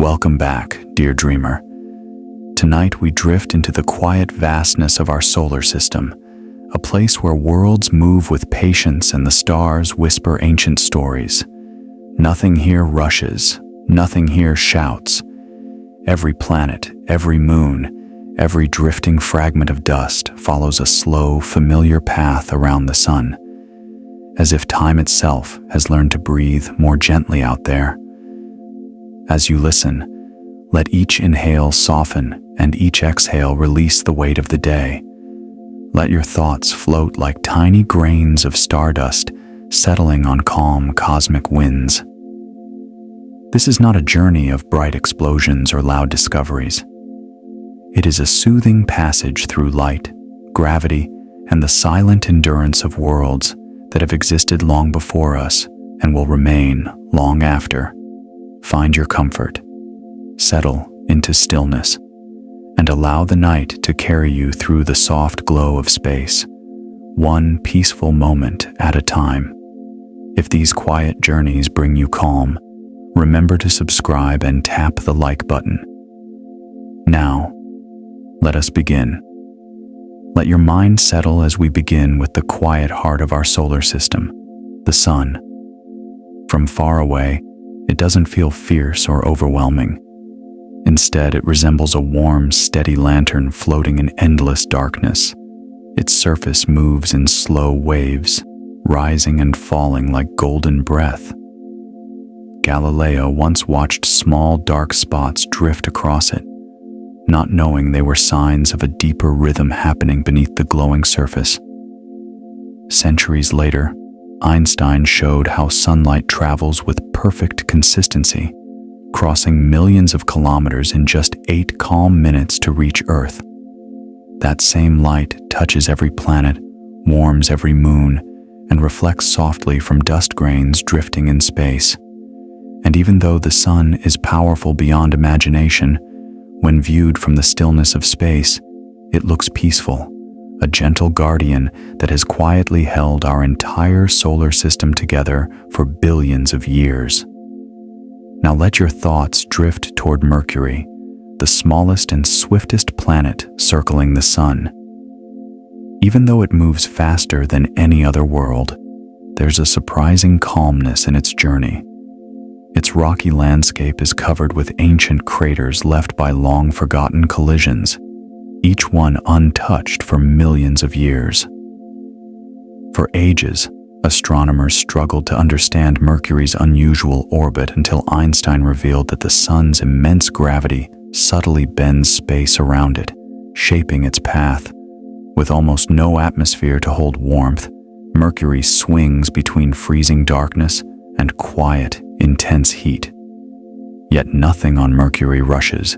Welcome back, dear dreamer. Tonight we drift into the quiet vastness of our solar system, a place where worlds move with patience and the stars whisper ancient stories. Nothing here rushes, nothing here shouts. Every planet, every moon, every drifting fragment of dust follows a slow, familiar path around the sun, as if time itself has learned to breathe more gently out there. As you listen, let each inhale soften and each exhale release the weight of the day. Let your thoughts float like tiny grains of stardust settling on calm cosmic winds. This is not a journey of bright explosions or loud discoveries. It is a soothing passage through light, gravity, and the silent endurance of worlds that have existed long before us and will remain long after. Find your comfort, settle into stillness, and allow the night to carry you through the soft glow of space, one peaceful moment at a time. If these quiet journeys bring you calm, remember to subscribe and tap the like button. Now, let us begin. Let your mind settle as we begin with the quiet heart of our solar system, the sun. From far away, it doesn't feel fierce or overwhelming. Instead, it resembles a warm, steady lantern floating in endless darkness. Its surface moves in slow waves, rising and falling like golden breath. Galileo once watched small dark spots drift across it, not knowing they were signs of a deeper rhythm happening beneath the glowing surface. Centuries later, Einstein showed how sunlight travels with perfect consistency, crossing millions of kilometers in just 8 calm minutes to reach Earth. That same light touches every planet, warms every moon, and reflects softly from dust grains drifting in space. And even though the sun is powerful beyond imagination, when viewed from the stillness of space, it looks peaceful, a gentle guardian that has quietly held our entire solar system together for billions of years. Now let your thoughts drift toward Mercury, the smallest and swiftest planet circling the sun. Even though it moves faster than any other world, there's a surprising calmness in its journey. Its rocky landscape is covered with ancient craters left by long-forgotten collisions, each one untouched for millions of years. For ages, astronomers struggled to understand Mercury's unusual orbit until Einstein revealed that the sun's immense gravity subtly bends space around it, shaping its path. With almost no atmosphere to hold warmth, Mercury swings between freezing darkness and quiet, intense heat. Yet nothing on Mercury rushes.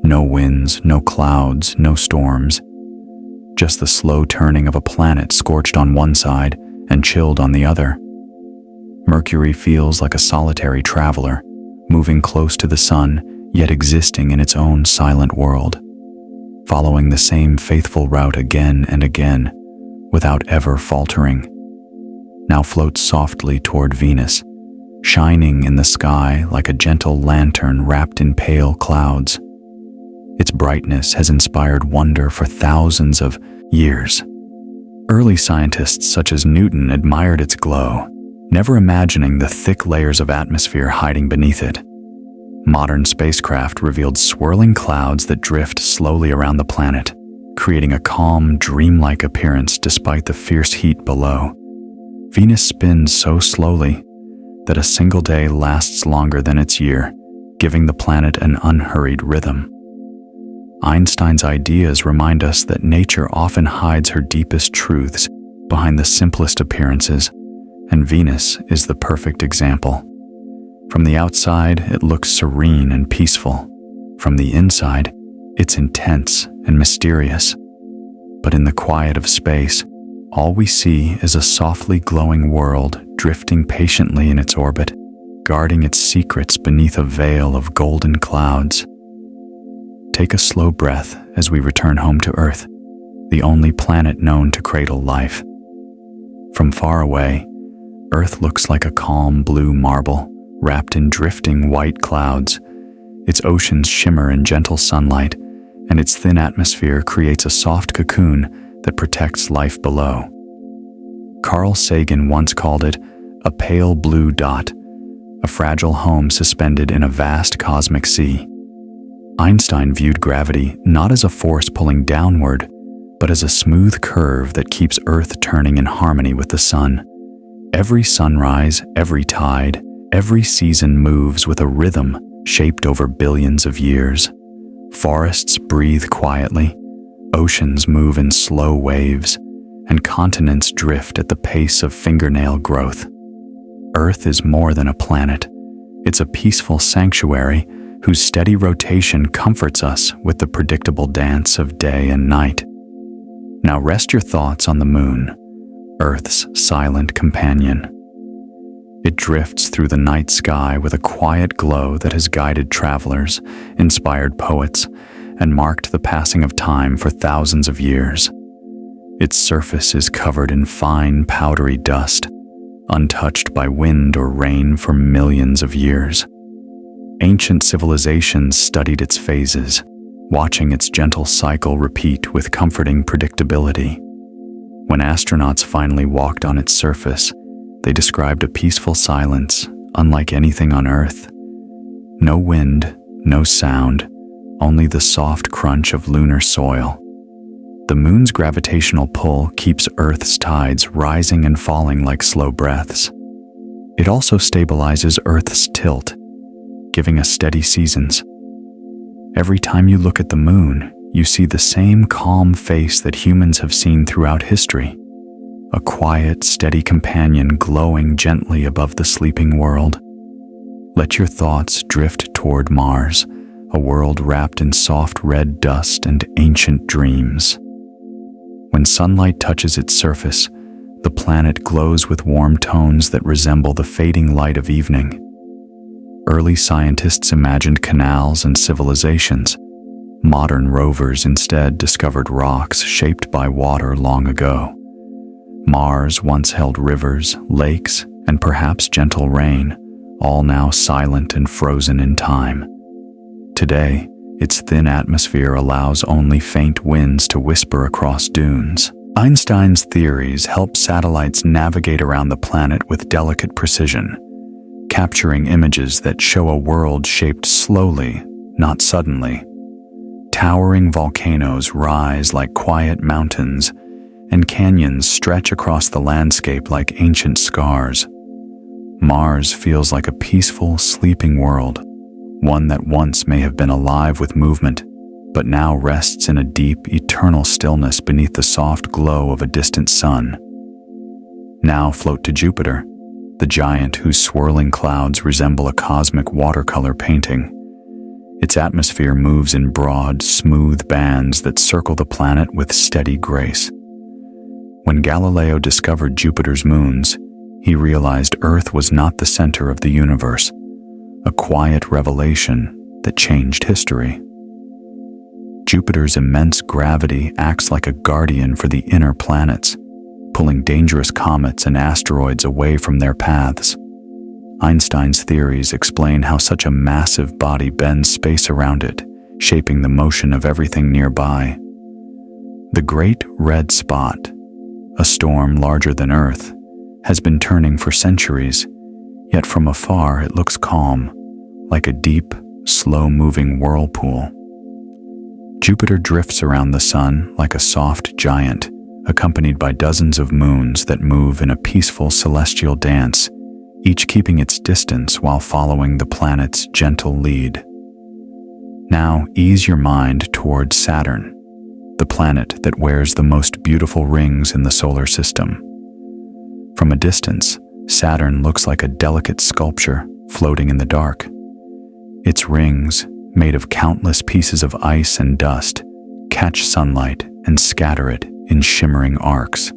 No winds, no clouds, no storms. Just the slow turning of a planet scorched on one side and chilled on the other. Mercury feels like a solitary traveler, moving close to the sun, yet existing in its own silent world, following the same faithful route again and again, without ever faltering. Now floats softly toward Venus, shining in the sky like a gentle lantern wrapped in pale clouds. Its brightness has inspired wonder for thousands of years. Early scientists such as Newton admired its glow, never imagining the thick layers of atmosphere hiding beneath it. Modern spacecraft revealed swirling clouds that drift slowly around the planet, creating a calm, dreamlike appearance despite the fierce heat below. Venus spins so slowly that a single day lasts longer than its year, giving the planet an unhurried rhythm. Einstein's ideas remind us that nature often hides her deepest truths behind the simplest appearances, and Venus is the perfect example. From the outside, it looks serene and peaceful. From the inside, it's intense and mysterious. But in the quiet of space, all we see is a softly glowing world drifting patiently in its orbit, guarding its secrets beneath a veil of golden clouds. Take a slow breath as we return home to Earth, the only planet known to cradle life. From far away, Earth looks like a calm blue marble, wrapped in drifting white clouds, Its oceans shimmer in gentle sunlight, and its thin atmosphere creates a soft cocoon that protects life below. Carl Sagan once called it a pale blue dot, a fragile home suspended in a vast cosmic sea. Einstein viewed gravity not as a force pulling downward, but as a smooth curve that keeps Earth turning in harmony with the sun. Every sunrise, every tide, every season moves with a rhythm shaped over billions of years. Forests breathe quietly, oceans move in slow waves, and continents drift at the pace of fingernail growth. Earth is more than a planet. It's a peaceful sanctuary whose steady rotation comforts us with the predictable dance of day and night. Now rest your thoughts on the moon, Earth's silent companion. It drifts through the night sky with a quiet glow that has guided travelers, inspired poets, and marked the passing of time for thousands of years. Its surface is covered in fine, powdery dust, untouched by wind or rain for millions of years. Ancient civilizations studied its phases, watching its gentle cycle repeat with comforting predictability. When astronauts finally walked on its surface, they described a peaceful silence unlike anything on Earth. No wind, no sound, only the soft crunch of lunar soil. The moon's gravitational pull keeps Earth's tides rising and falling like slow breaths. It also stabilizes Earth's tilt, giving us steady seasons. Every time you look at the moon, you see the same calm face that humans have seen throughout history. A quiet, steady companion glowing gently above the sleeping world. Let your thoughts drift toward Mars, a world wrapped in soft red dust and ancient dreams. When sunlight touches its surface, the planet glows with warm tones that resemble the fading light of evening. Early scientists imagined canals and civilizations. Modern rovers instead discovered rocks shaped by water long ago. Mars once held rivers, lakes, and perhaps gentle rain, all now silent and frozen in time. Today, its thin atmosphere allows only faint winds to whisper across dunes. Einstein's theories help satellites navigate around the planet with delicate precision, capturing images that show a world shaped slowly, not suddenly. Towering volcanoes rise like quiet mountains, and canyons stretch across the landscape like ancient scars. Mars feels like a peaceful, sleeping world, one that once may have been alive with movement, but now rests in a deep, eternal stillness beneath the soft glow of a distant sun. Now float to Jupiter, the giant whose swirling clouds resemble a cosmic watercolor painting. Its atmosphere moves in broad, smooth bands that circle the planet with steady grace. When Galileo discovered Jupiter's moons, he realized Earth was not the center of the universe, a quiet revelation that changed history. Jupiter's immense gravity acts like a guardian for the inner planets, pulling dangerous comets and asteroids away from their paths. Einstein's theories explain how such a massive body bends space around it, shaping the motion of everything nearby. The Great Red Spot, a storm larger than Earth, has been turning for centuries, yet from afar it looks calm, like a deep, slow-moving whirlpool. Jupiter drifts around the sun like a soft giant, accompanied by dozens of moons that move in a peaceful celestial dance, each keeping its distance while following the planet's gentle lead. Now ease your mind towards Saturn, the planet that wears the most beautiful rings in the solar system. From a distance, Saturn looks like a delicate sculpture floating in the dark. Its rings, made of countless pieces of ice and dust, catch sunlight and scatter it in shimmering arcs.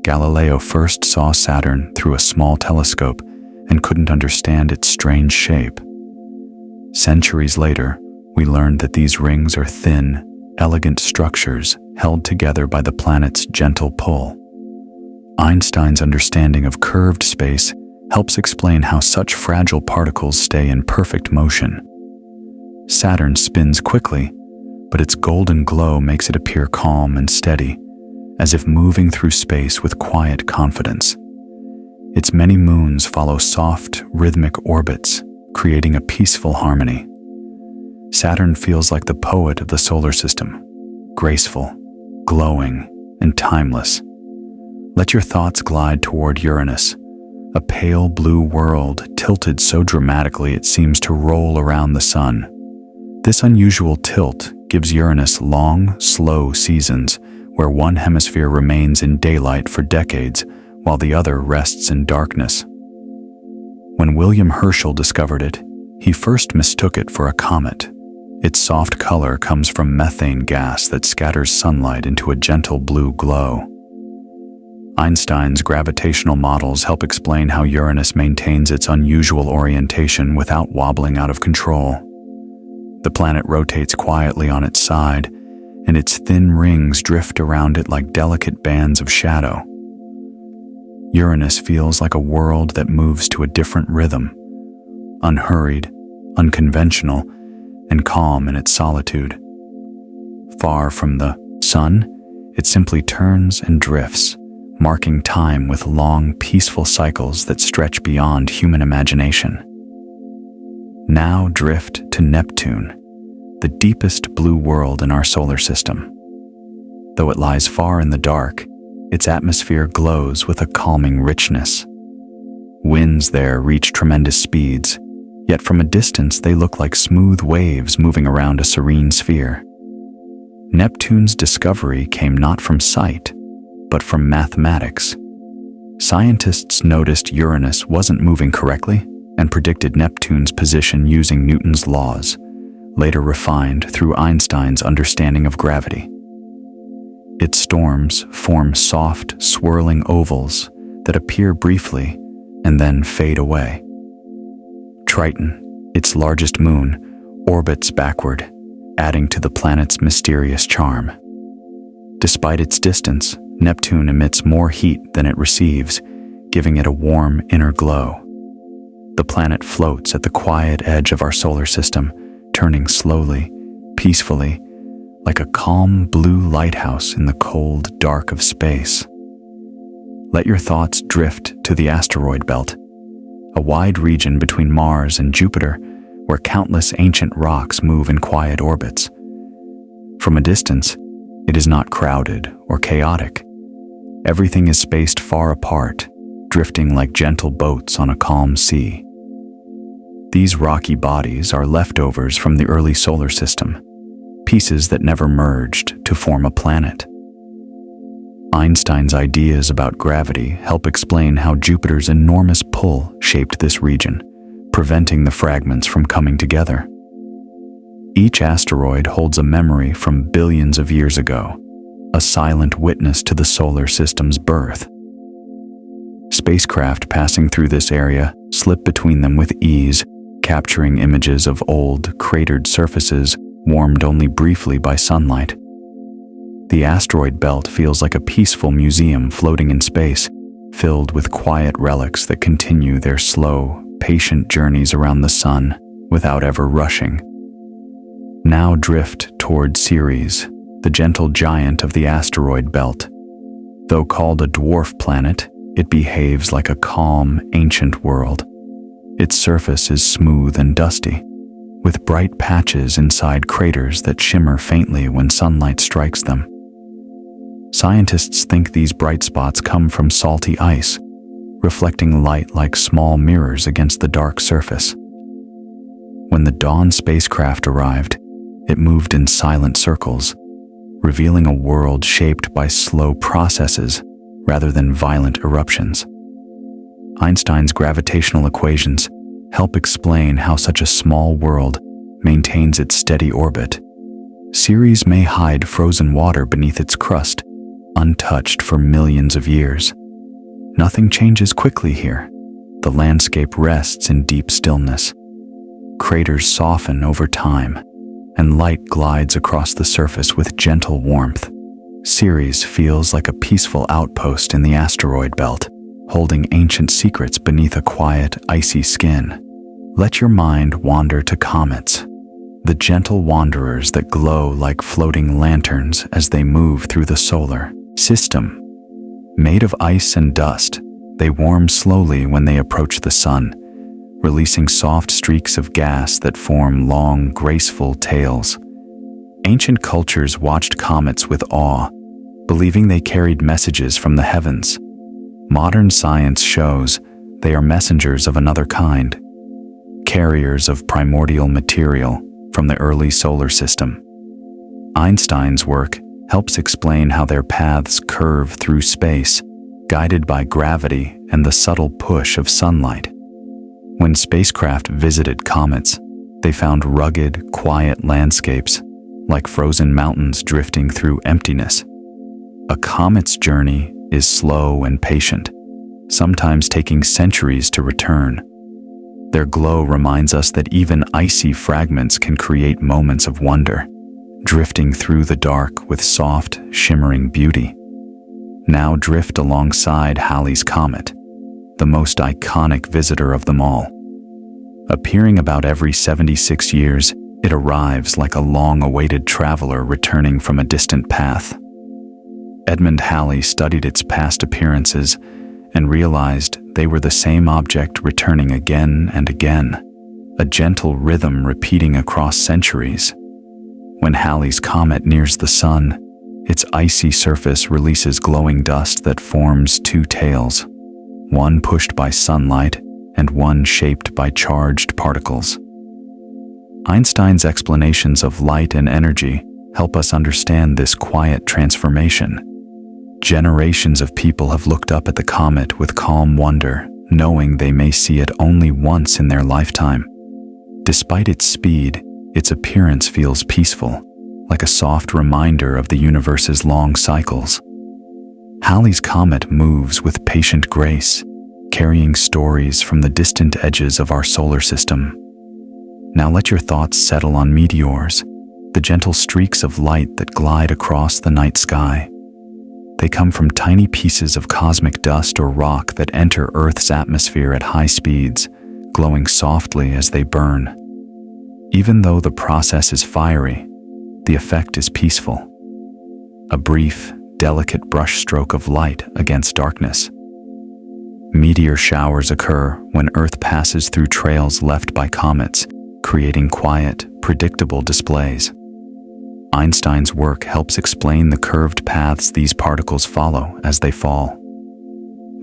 Galileo first saw Saturn through a small telescope and couldn't understand its strange shape. Centuries later, we learned that these rings are thin, elegant structures held together by the planet's gentle pull. Einstein's understanding of curved space helps explain how such fragile particles stay in perfect motion. Saturn spins quickly, but its golden glow makes it appear calm and steady, as if moving through space with quiet confidence. Its many moons follow soft, rhythmic orbits, creating a peaceful harmony. Saturn feels like the poet of the solar system, graceful, glowing, and timeless. Let your thoughts glide toward Uranus, a pale blue world tilted so dramatically it seems to roll around the sun. This unusual tilt gives Uranus long, slow seasons where one hemisphere remains in daylight for decades while the other rests in darkness. When William Herschel discovered it, he first mistook it for a comet. Its soft color comes from methane gas that scatters sunlight into a gentle blue glow. Einstein's gravitational models help explain how Uranus maintains its unusual orientation without wobbling out of control. The planet rotates quietly on its side, and its thin rings drift around it like delicate bands of shadow. Uranus feels like a world that moves to a different rhythm, unhurried, unconventional, and calm in its solitude. Far from the sun, it simply turns and drifts, marking time with long, peaceful cycles that stretch beyond human imagination. Now drift to Neptune, the deepest blue world in our solar system. Though it lies far in the dark, its atmosphere glows with a calming richness. Winds there reach tremendous speeds, yet from a distance they look like smooth waves moving around a serene sphere. Neptune's discovery came not from sight, but from mathematics. Scientists noticed Uranus wasn't moving correctly and predicted Neptune's position using Newton's laws, later refined through Einstein's understanding of gravity. Its storms form soft, swirling ovals that appear briefly and then fade away. Triton, its largest moon, orbits backward, adding to the planet's mysterious charm. Despite its distance, Neptune emits more heat than it receives, giving it a warm inner glow. The planet floats at the quiet edge of our solar system, turning slowly, peacefully, like a calm blue lighthouse in the cold dark of space. Let your thoughts drift to the asteroid belt, a wide region between Mars and Jupiter where countless ancient rocks move in quiet orbits. From a distance, it is not crowded or chaotic. Everything is spaced far apart, drifting like gentle boats on a calm sea. These rocky bodies are leftovers from the early solar system, pieces that never merged to form a planet. Einstein's ideas about gravity help explain how Jupiter's enormous pull shaped this region, preventing the fragments from coming together. Each asteroid holds a memory from billions of years ago, a silent witness to the solar system's birth. Spacecraft passing through this area slip between them with ease, capturing images of old, cratered surfaces warmed only briefly by sunlight. The asteroid belt feels like a peaceful museum floating in space, filled with quiet relics that continue their slow, patient journeys around the sun without ever rushing. Now drift toward Ceres, the gentle giant of the asteroid belt. Though called a dwarf planet, it behaves like a calm, ancient world. Its surface is smooth and dusty, with bright patches inside craters that shimmer faintly when sunlight strikes them. Scientists think these bright spots come from salty ice, reflecting light like small mirrors against the dark surface. When the Dawn spacecraft arrived, it moved in silent circles, revealing a world shaped by slow processes rather than violent eruptions. Einstein's gravitational equations help explain how such a small world maintains its steady orbit. Ceres may hide frozen water beneath its crust, untouched for millions of years. Nothing changes quickly here. The landscape rests in deep stillness. Craters soften over time, and light glides across the surface with gentle warmth. Ceres feels like a peaceful outpost in the asteroid belt, holding ancient secrets beneath a quiet, icy skin. Let your mind wander to comets. the gentle wanderers that glow like floating lanterns as they move through the solar system. Made of ice and dust, they warm slowly when they approach the sun, releasing soft streaks of gas that form long, graceful tails. Ancient cultures watched comets with awe, believing they carried messages from the heavens. Modern science shows they are messengers of another kind, carriers of primordial material from the early solar system. Einstein's work helps explain how their paths curve through space, guided by gravity and the subtle push of sunlight. When spacecraft visited comets, they found rugged, quiet landscapes, like frozen mountains drifting through emptiness. A comet's journey is slow and patient, sometimes taking centuries to return. Their glow reminds us that even icy fragments can create moments of wonder, drifting through the dark with soft, shimmering beauty. Now drift alongside Halley's Comet, the most iconic visitor of them all. Appearing about every 76 years, it arrives like a long-awaited traveler returning from a distant path. Edmund Halley studied its past appearances and realized they were the same object returning again and again, a gentle rhythm repeating across centuries. When Halley's Comet nears the sun, its icy surface releases glowing dust that forms two tails, one pushed by sunlight and one shaped by charged particles. Einstein's explanations of light and energy help us understand this quiet transformation. Generations of people have looked up at the comet with calm wonder, knowing they may see it only once in their lifetime. Despite its speed, its appearance feels peaceful, like a soft reminder of the universe's long cycles. Halley's Comet moves with patient grace, carrying stories from the distant edges of our solar system. Now let your thoughts settle on meteors, the gentle streaks of light that glide across the night sky. They come from tiny pieces of cosmic dust or rock that enter Earth's atmosphere at high speeds, glowing softly as they burn. Even though the process is fiery, the effect is peaceful. A brief, delicate brushstroke of light against darkness. Meteor showers occur when Earth passes through trails left by comets, creating quiet, predictable displays. Einstein's work helps explain the curved paths these particles follow as they fall.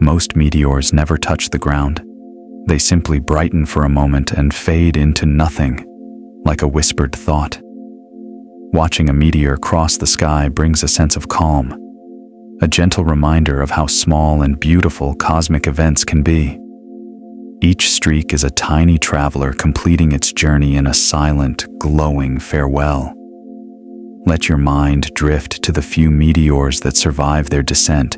Most meteors never touch the ground. They simply brighten for a moment and fade into nothing, like a whispered thought. Watching a meteor cross the sky brings a sense of calm, a gentle reminder of how small and beautiful cosmic events can be. Each streak is a tiny traveler completing its journey in a silent, glowing farewell. Let your mind drift to the few meteors that survive their descent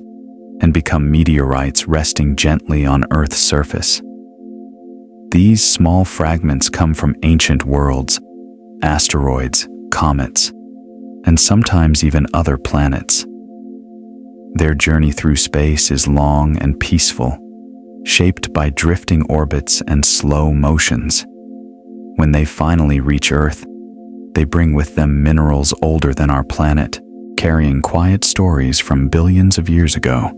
and become meteorites resting gently on Earth's surface. These small fragments come from ancient worlds, asteroids, comets, and sometimes even other planets. Their journey through space is long and peaceful, shaped by drifting orbits and slow motions. When they finally reach Earth, they bring with them minerals older than our planet, carrying quiet stories from billions of years ago.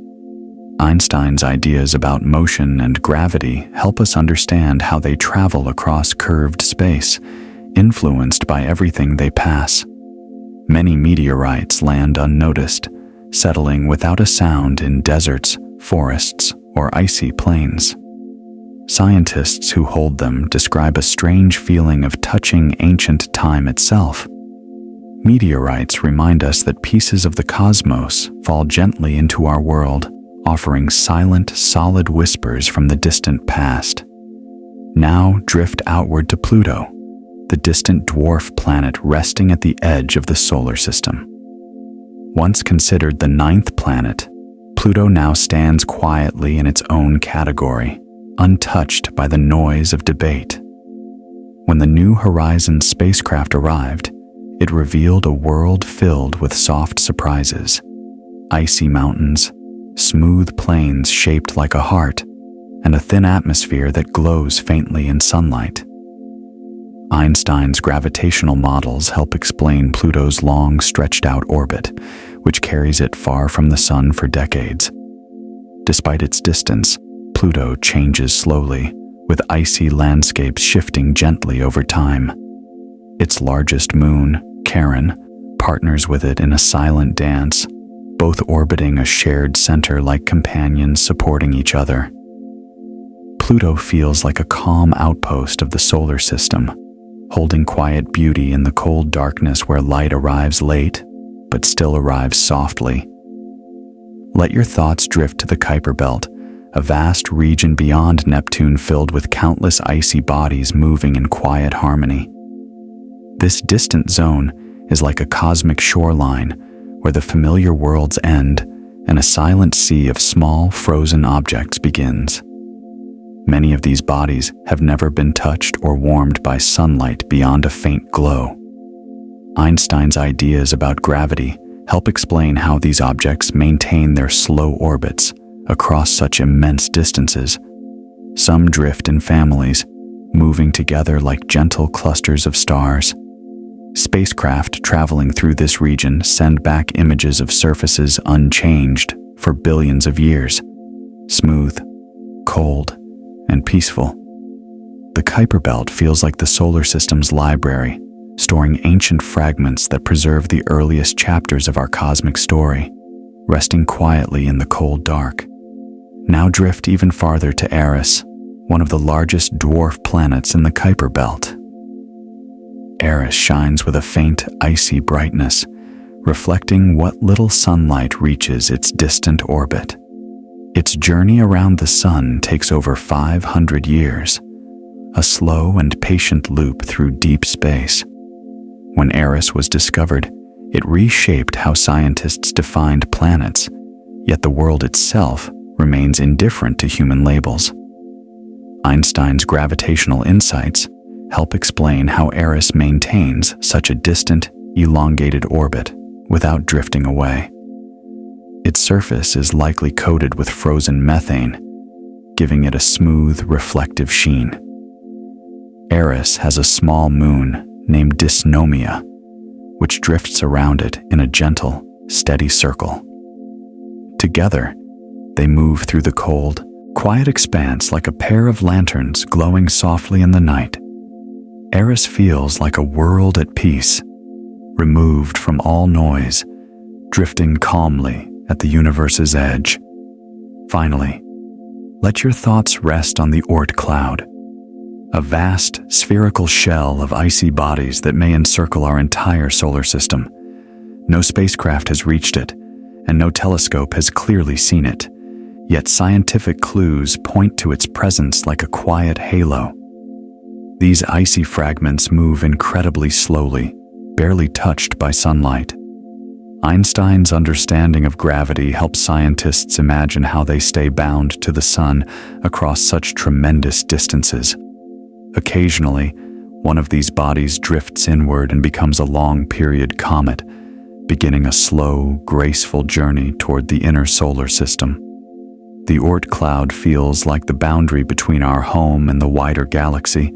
Einstein's ideas about motion and gravity help us understand how they travel across curved space, influenced by everything they pass. Many meteorites land unnoticed, settling without a sound in deserts, forests, or icy plains. Scientists who hold them describe a strange feeling of touching ancient time itself. Meteorites remind us that pieces of the cosmos fall gently into our world, offering silent, solid whispers from the distant past. Now drift outward to Pluto, the distant dwarf planet resting at the edge of the solar system. Once considered the ninth planet, Pluto now stands quietly in its own category, untouched by the noise of debate. When the New Horizons spacecraft arrived, it revealed a world filled with soft surprises: icy mountains, smooth plains shaped like a heart, and a thin atmosphere that glows faintly in sunlight. Einstein's gravitational models help explain Pluto's long, stretched-out orbit, which carries it far from the Sun for decades. Despite its distance, Pluto changes slowly, with icy landscapes shifting gently over time. Its largest moon, Charon, partners with it in a silent dance, both orbiting a shared center like companions supporting each other. Pluto feels like a calm outpost of the solar system, holding quiet beauty in the cold darkness where light arrives late, but still arrives softly. Let your thoughts drift to the Kuiper Belt, a vast region beyond Neptune filled with countless icy bodies moving in quiet harmony. This distant zone is like a cosmic shoreline where the familiar worlds end and a silent sea of small, frozen objects begins. Many of these bodies have never been touched or warmed by sunlight beyond a faint glow. Einstein's ideas about gravity help explain how these objects maintain their slow orbits across such immense distances. Some drift in families, moving together like gentle clusters of stars. Spacecraft traveling through this region send back images of surfaces unchanged for billions of years, smooth, cold, and peaceful. The Kuiper Belt feels like the solar system's library, storing ancient fragments that preserve the earliest chapters of our cosmic story, resting quietly in the cold dark. Now drift even farther to Eris, one of the largest dwarf planets in the Kuiper Belt. Eris shines with a faint, icy brightness, reflecting what little sunlight reaches its distant orbit. Its journey around the Sun takes over 500 years, a slow and patient loop through deep space. When Eris was discovered, it reshaped how scientists defined planets, yet the world itself remains indifferent to human labels. Einstein's gravitational insights help explain how Eris maintains such a distant, elongated orbit without drifting away. Its surface is likely coated with frozen methane, giving it a smooth, reflective sheen. Eris has a small moon named Dysnomia, which drifts around it in a gentle, steady circle. Together, they move through the cold, quiet expanse like a pair of lanterns glowing softly in the night. Eris feels like a world at peace, removed from all noise, drifting calmly at the universe's edge. Finally, let your thoughts rest on the Oort cloud, a vast, spherical shell of icy bodies that may encircle our entire solar system. No spacecraft has reached it, and no telescope has clearly seen it, yet scientific clues point to its presence like a quiet halo. These icy fragments move incredibly slowly, barely touched by sunlight. Einstein's understanding of gravity helps scientists imagine how they stay bound to the Sun across such tremendous distances. Occasionally, one of these bodies drifts inward and becomes a long-period comet, beginning a slow, graceful journey toward the inner solar system. The Oort cloud feels like the boundary between our home and the wider galaxy,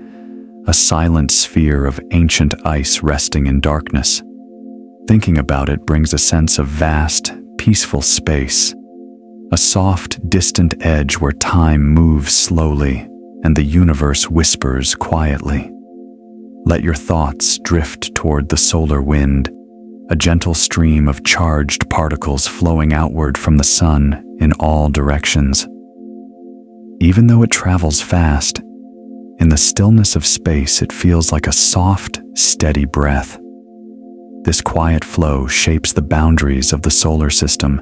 a silent sphere of ancient ice resting in darkness. Thinking about it brings a sense of vast, peaceful space, a soft, distant edge where time moves slowly and the universe whispers quietly. Let your thoughts drift toward the solar wind, a gentle stream of charged particles flowing outward from the Sun in all directions. Even though it travels fast, in the stillness of space it feels like a soft, steady breath. This quiet flow shapes the boundaries of the solar system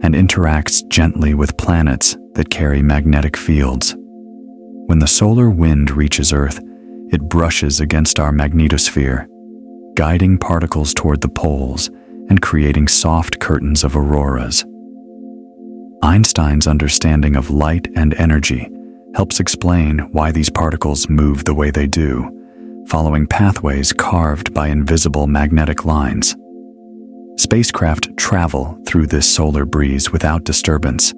and interacts gently with planets that carry magnetic fields. When the solar wind reaches Earth, it brushes against our magnetosphere, guiding particles toward the poles and creating soft curtains of auroras. Einstein's understanding of light and energy helps explain why these particles move the way they do, following pathways carved by invisible magnetic lines. Spacecraft travel through this solar breeze without disturbance,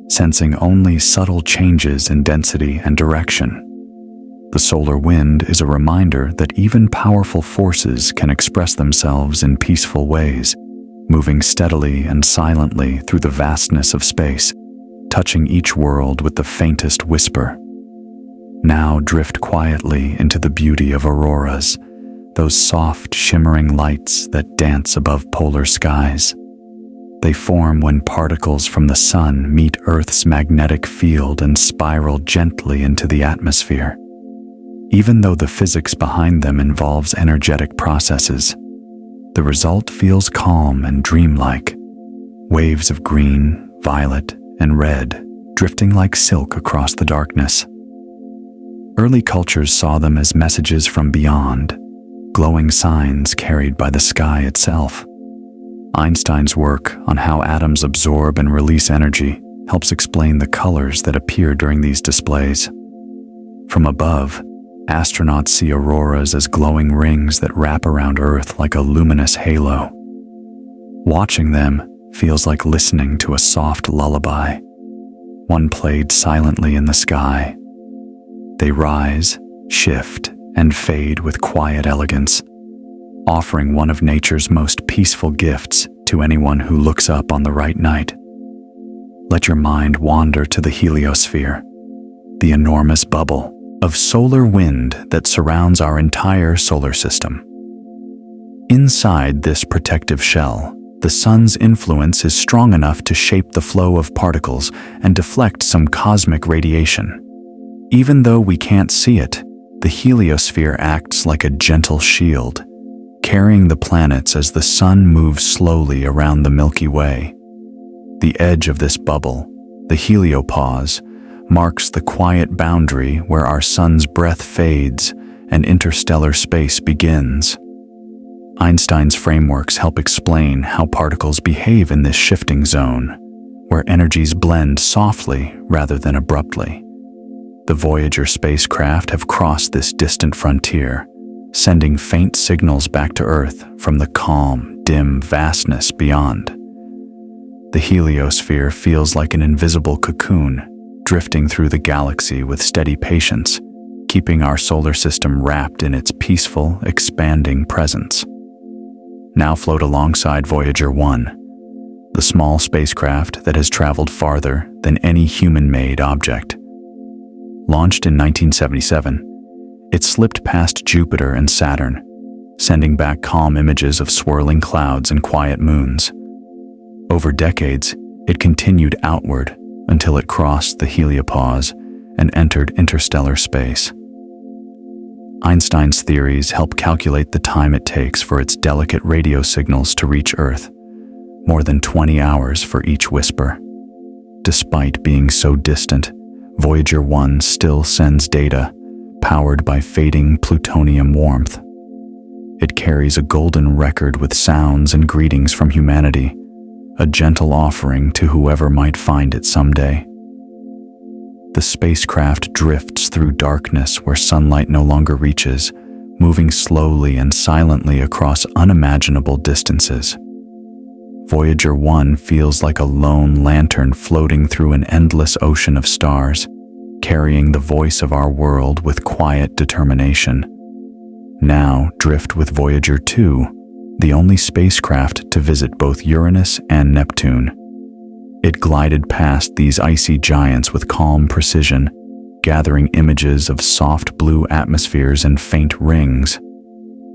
sensing only subtle changes in density and direction. The solar wind is a reminder that even powerful forces can express themselves in peaceful ways, moving steadily and silently through the vastness of space, touching each world with the faintest whisper. Now drift quietly into the beauty of auroras, those soft, shimmering lights that dance above polar skies. They form when particles from the sun meet Earth's magnetic field and spiral gently into the atmosphere. Even though the physics behind them involves energetic processes, the result feels calm and dreamlike. Waves of green, violet, and red drifting like silk across the darkness. Early cultures saw them as messages from beyond, glowing signs carried by the sky itself. Einstein's work on how atoms absorb and release energy helps explain the colors that appear during these displays. From above, astronauts see auroras as glowing rings that wrap around Earth like a luminous halo. Watching them feels like listening to a soft lullaby, one played silently in the sky. They rise, shift, and fade with quiet elegance, offering one of nature's most peaceful gifts to anyone who looks up on the right night. Let your mind wander to the heliosphere, the enormous bubble of solar wind that surrounds our entire solar system. Inside this protective shell, the sun's influence is strong enough to shape the flow of particles and deflect some cosmic radiation. Even though we can't see it, the heliosphere acts like a gentle shield, carrying the planets as the sun moves slowly around the Milky Way. The edge of this bubble, the heliopause, marks the quiet boundary where our sun's breath fades and interstellar space begins. Einstein's frameworks help explain how particles behave in this shifting zone, where energies blend softly rather than abruptly. The Voyager spacecraft have crossed this distant frontier, sending faint signals back to Earth from the calm, dim vastness beyond. The heliosphere feels like an invisible cocoon, drifting through the galaxy with steady patience, keeping our solar system wrapped in its peaceful, expanding presence. Now float alongside Voyager 1, the small spacecraft that has traveled farther than any human-made object. Launched in 1977, it slipped past Jupiter and Saturn, sending back calm images of swirling clouds and quiet moons. Over decades, it continued outward until it crossed the heliopause and entered interstellar space. Einstein's theories help calculate the time it takes for its delicate radio signals to reach Earth, more than 20 hours for each whisper. Despite being so distant, Voyager 1 still sends data, powered by fading plutonium warmth. It carries a golden record with sounds and greetings from humanity, a gentle offering to whoever might find it someday. The spacecraft drifts through darkness where sunlight no longer reaches, moving slowly and silently across unimaginable distances. Voyager 1 feels like a lone lantern floating through an endless ocean of stars, carrying the voice of our world with quiet determination. Now drift with Voyager 2, the only spacecraft to visit both Uranus and Neptune. It glided past these icy giants with calm precision, gathering images of soft blue atmospheres and faint rings.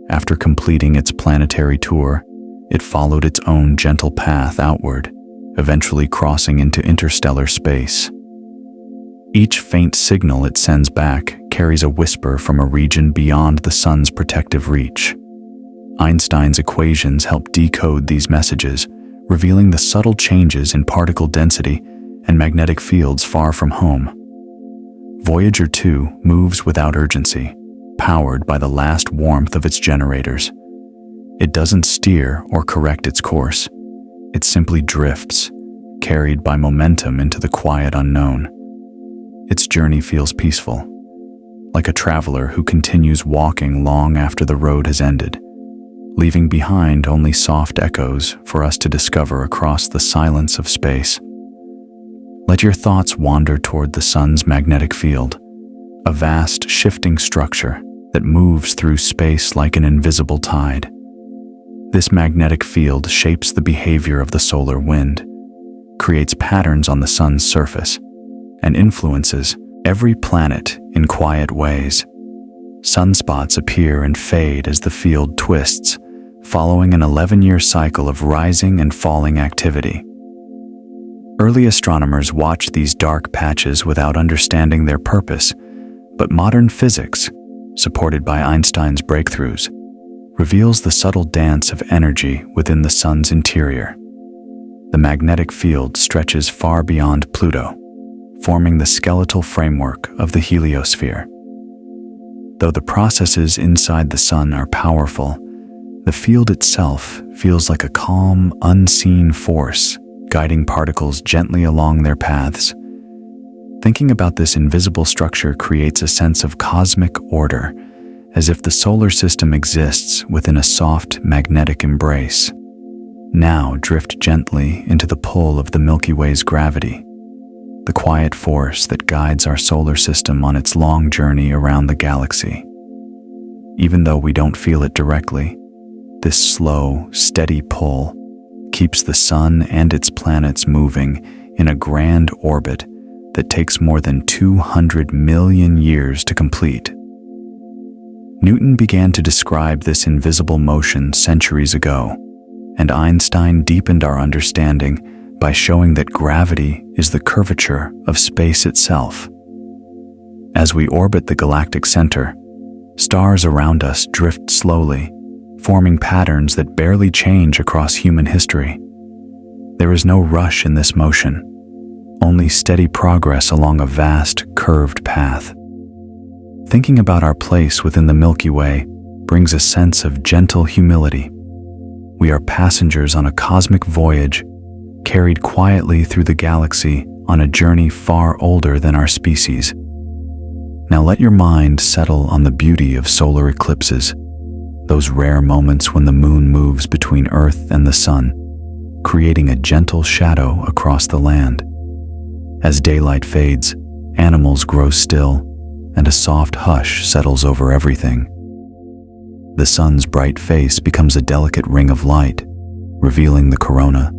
After completing its planetary tour, it followed its own gentle path outward, eventually crossing into interstellar space. Each faint signal it sends back carries a whisper from a region beyond the sun's protective reach. Einstein's equations help decode these messages, revealing the subtle changes in particle density and magnetic fields far from home. Voyager 2 moves without urgency, powered by the last warmth of its generators. It doesn't steer or correct its course. It simply drifts, carried by momentum into the quiet unknown. Its journey feels peaceful, like a traveler who continues walking long after the road has ended, leaving behind only soft echoes for us to discover across the silence of space. Let your thoughts wander toward the sun's magnetic field, a vast shifting structure that moves through space like an invisible tide. This magnetic field shapes the behavior of the solar wind, creates patterns on the sun's surface, and influences every planet in quiet ways. Sunspots appear and fade as the field twists, following an 11-year cycle of rising and falling activity. Early astronomers watched these dark patches without understanding their purpose, but modern physics, supported by Einstein's breakthroughs, reveals the subtle dance of energy within the sun's interior. The magnetic field stretches far beyond Pluto, forming the skeletal framework of the heliosphere. Though the processes inside the sun are powerful, the field itself feels like a calm, unseen force, guiding particles gently along their paths. Thinking about this invisible structure creates a sense of cosmic order, as if the solar system exists within a soft, magnetic embrace. Now drift gently into the pull of the Milky Way's gravity, the quiet force that guides our solar system on its long journey around the galaxy. Even though we don't feel it directly, this slow, steady pull keeps the sun and its planets moving in a grand orbit that takes more than 200 million years to complete. Newton began to describe this invisible motion centuries ago, and Einstein deepened our understanding by showing that gravity is the curvature of space itself. As we orbit the galactic center, stars around us drift slowly, forming patterns that barely change across human history. There is no rush in this motion, only steady progress along a vast, curved path. Thinking about our place within the Milky Way brings a sense of gentle humility. We are passengers on a cosmic voyage, carried quietly through the galaxy on a journey far older than our species. Now let your mind settle on the beauty of solar eclipses, those rare moments when the moon moves between Earth and the sun, creating a gentle shadow across the land. As daylight fades, animals grow still, and a soft hush settles over everything. The sun's bright face becomes a delicate ring of light, revealing the corona,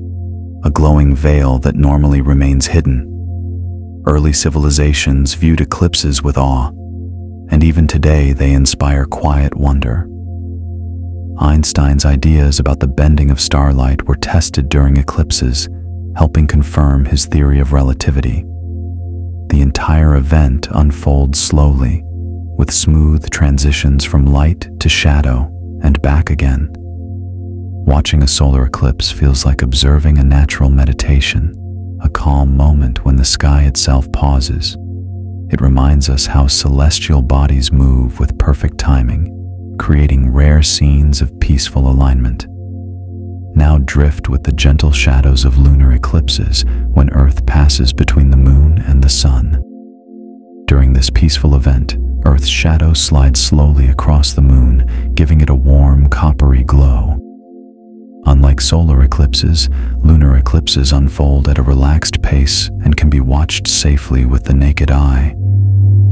a glowing veil that normally remains hidden. Early civilizations viewed eclipses with awe, and even today they inspire quiet wonder. Einstein's ideas about the bending of starlight were tested during eclipses, helping confirm his theory of relativity. The entire event unfolds slowly, with smooth transitions from light to shadow and back again. Watching a solar eclipse feels like observing a natural meditation, a calm moment when the sky itself pauses. It reminds us how celestial bodies move with perfect timing, creating rare scenes of peaceful alignment. Now drift with the gentle shadows of lunar eclipses when Earth passes between the moon and the sun. During this peaceful event, Earth's shadow slides slowly across the moon, giving it a warm, coppery glow. Unlike solar eclipses, lunar eclipses unfold at a relaxed pace and can be watched safely with the naked eye.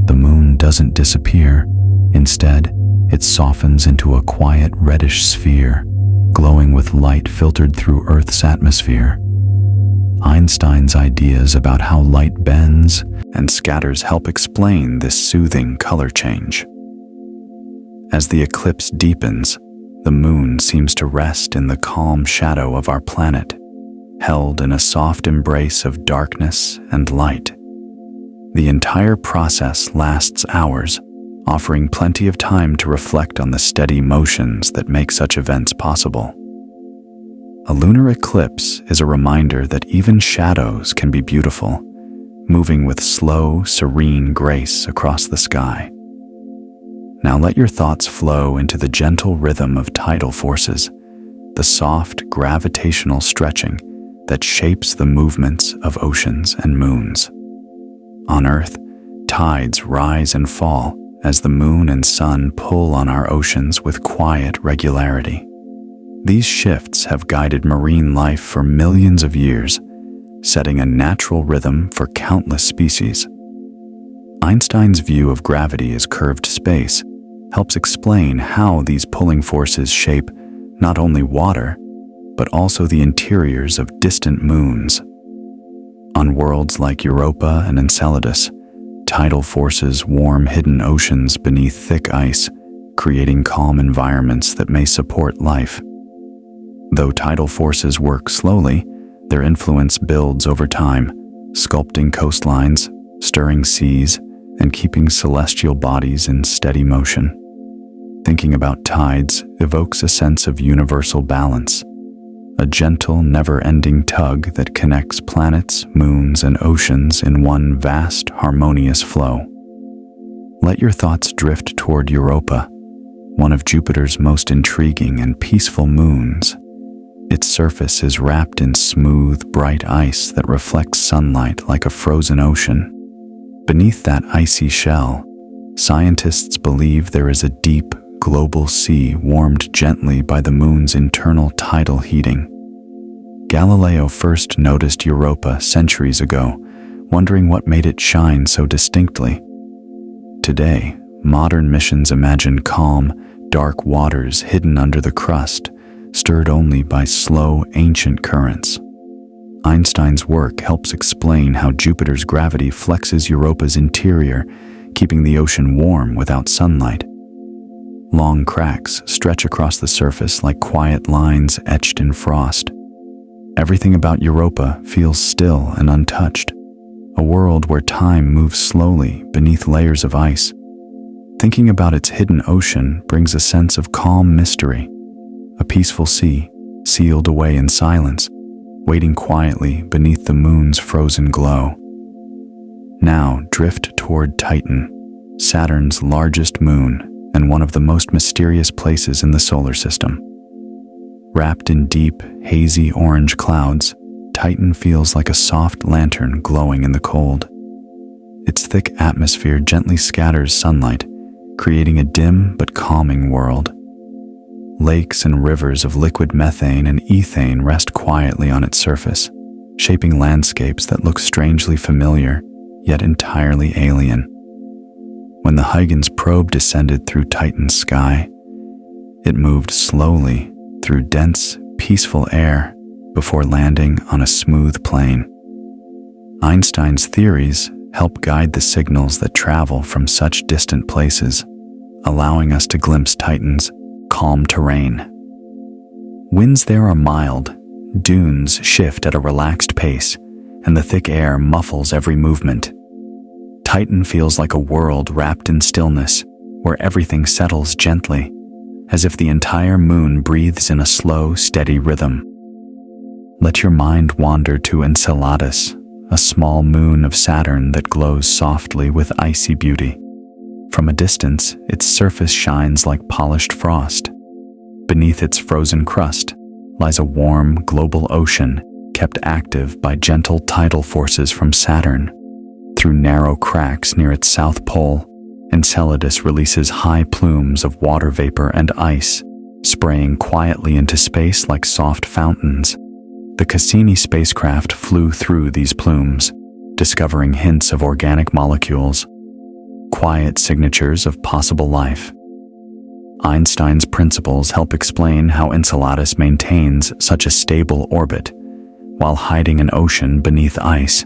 The moon doesn't disappear. Instead, it softens into a quiet reddish sphere, glowing with light filtered through Earth's atmosphere. Einstein's ideas about how light bends and scatters help explain this soothing color change. As the eclipse deepens, the moon seems to rest in the calm shadow of our planet, held in a soft embrace of darkness and light. The entire process lasts hours, offering plenty of time to reflect on the steady motions that make such events possible. A lunar eclipse is a reminder that even shadows can be beautiful, moving with slow, serene grace across the sky. Now let your thoughts flow into the gentle rhythm of tidal forces, the soft gravitational stretching that shapes the movements of oceans and moons. On Earth, tides rise and fall as the moon and sun pull on our oceans with quiet regularity. These shifts have guided marine life for millions of years, setting a natural rhythm for countless species. Einstein's view of gravity as curved space helps explain how these pulling forces shape not only water, but also the interiors of distant moons. On worlds like Europa and Enceladus, tidal forces warm hidden oceans beneath thick ice, creating calm environments that may support life. Though tidal forces work slowly, their influence builds over time, sculpting coastlines, stirring seas, and keeping celestial bodies in steady motion. Thinking about tides evokes a sense of universal balance, a gentle, never-ending tug that connects planets, moons, and oceans in one vast, harmonious flow. Let your thoughts drift toward Europa, one of Jupiter's most intriguing and peaceful moons. Its surface is wrapped in smooth, bright ice that reflects sunlight like a frozen ocean. Beneath that icy shell, scientists believe there is a deep, global sea warmed gently by the moon's internal tidal heating. Galileo first noticed Europa centuries ago, wondering what made it shine so distinctly. Today, modern missions imagine calm, dark waters hidden under the crust, stirred only by slow, ancient currents. Einstein's work helps explain how Jupiter's gravity flexes Europa's interior, keeping the ocean warm without sunlight. Long cracks stretch across the surface like quiet lines etched in frost. Everything about Europa feels still and untouched, a world where time moves slowly beneath layers of ice. Thinking about its hidden ocean brings a sense of calm mystery, a peaceful sea, sealed away in silence, waiting quietly beneath the moon's frozen glow. Now drift toward Titan, Saturn's largest moon and one of the most mysterious places in the solar system. Wrapped in deep, hazy orange clouds, Titan feels like a soft lantern glowing in the cold. Its thick atmosphere gently scatters sunlight, creating a dim but calming world. Lakes and rivers of liquid methane and ethane rest quietly on its surface, shaping landscapes that look strangely familiar, yet entirely alien. When the Huygens probe descended through Titan's sky, it moved slowly through dense, peaceful air before landing on a smooth plain. Einstein's theories help guide the signals that travel from such distant places, allowing us to glimpse Titan's calm terrain. Winds there are mild, dunes shift at a relaxed pace, and the thick air muffles every movement. Titan feels like a world wrapped in stillness, where everything settles gently, as if the entire moon breathes in a slow, steady rhythm. Let your mind wander to Enceladus, a small moon of Saturn that glows softly with icy beauty. From a distance, its surface shines like polished frost. Beneath its frozen crust lies a warm, global ocean kept active by gentle tidal forces from Saturn. Through narrow cracks near its south pole, Enceladus releases high plumes of water vapor and ice, spraying quietly into space like soft fountains. The Cassini spacecraft flew through these plumes, discovering hints of organic molecules, quiet signatures of possible life. Einstein's principles help explain how Enceladus maintains such a stable orbit while hiding an ocean beneath ice.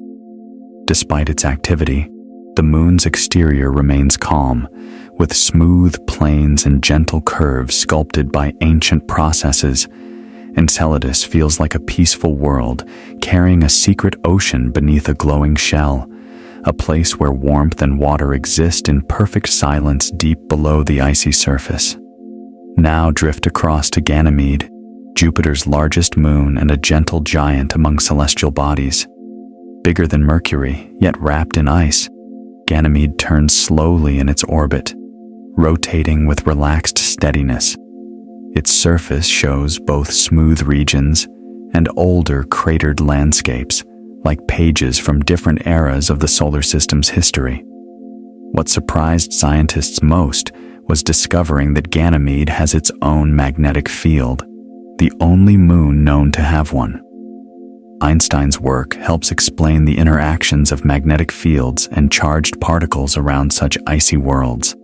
Despite its activity, the moon's exterior remains calm, with smooth plains and gentle curves sculpted by ancient processes. Enceladus feels like a peaceful world, carrying a secret ocean beneath a glowing shell, a place where warmth and water exist in perfect silence deep below the icy surface. Now drift across to Ganymede, Jupiter's largest moon and a gentle giant among celestial bodies. Bigger than Mercury, yet wrapped in ice, Ganymede turns slowly in its orbit, rotating with relaxed steadiness. Its surface shows both smooth regions and older cratered landscapes, like pages from different eras of the solar system's history. What surprised scientists most was discovering that Ganymede has its own magnetic field, the only moon known to have one. Einstein's work helps explain the interactions of magnetic fields and charged particles around such icy worlds.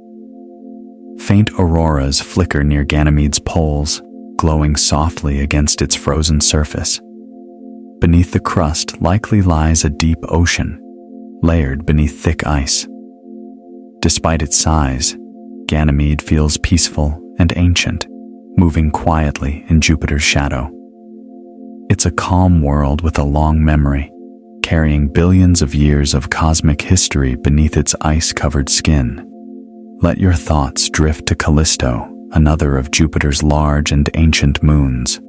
Faint auroras flicker near Ganymede's poles, glowing softly against its frozen surface. Beneath the crust likely lies a deep ocean, layered beneath thick ice. Despite its size, Ganymede feels peaceful and ancient, moving quietly in Jupiter's shadow. It's a calm world with a long memory, carrying billions of years of cosmic history beneath its ice-covered skin. Let your thoughts drift to Callisto, another of Jupiter's large and ancient moons.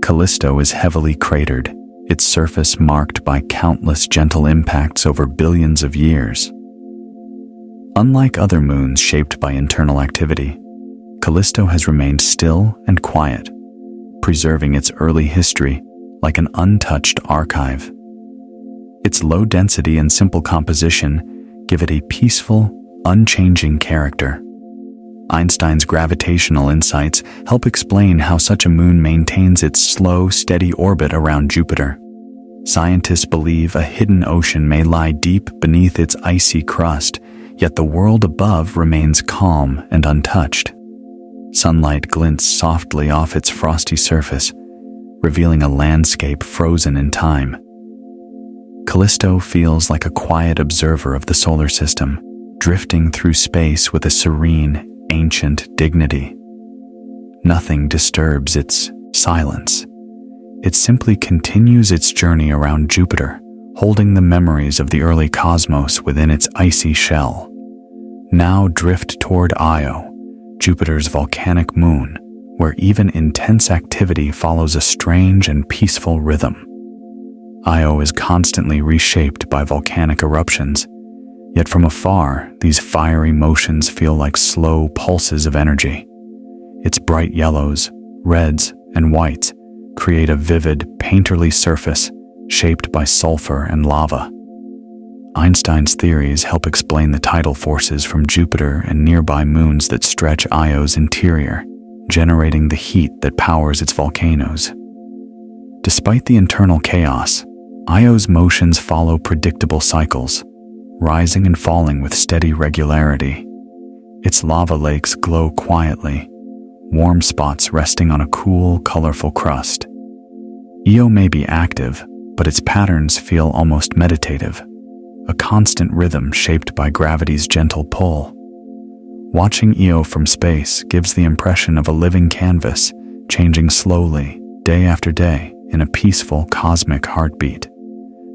Callisto is heavily cratered, its surface marked by countless gentle impacts over billions of years. Unlike other moons shaped by internal activity, Callisto has remained still and quiet, preserving its early history like an untouched archive. Its low density and simple composition give it a peaceful, unchanging character. Einstein's gravitational insights help explain how such a moon maintains its slow, steady orbit around Jupiter. Scientists believe a hidden ocean may lie deep beneath its icy crust, yet the world above remains calm and untouched. Sunlight glints softly off its frosty surface, revealing a landscape frozen in time. Callisto feels like a quiet observer of the solar system, drifting through space with a serene, ancient dignity. Nothing disturbs its silence. It simply continues its journey around Jupiter, holding the memories of the early cosmos within its icy shell. Now drift toward Io, Jupiter's volcanic moon, where even intense activity follows a strange and peaceful rhythm. Io is constantly reshaped by volcanic eruptions, yet from afar, these fiery motions feel like slow pulses of energy. Its bright yellows, reds, and whites create a vivid, painterly surface shaped by sulfur and lava. Einstein's theories help explain the tidal forces from Jupiter and nearby moons that stretch Io's interior, generating the heat that powers its volcanoes. Despite the internal chaos, Io's motions follow predictable cycles, rising and falling with steady regularity. Its lava lakes glow quietly, warm spots resting on a cool, colorful crust. Io may be active, but its patterns feel almost meditative, a constant rhythm shaped by gravity's gentle pull. Watching Io from space gives the impression of a living canvas, changing slowly, day after day, in a peaceful cosmic heartbeat.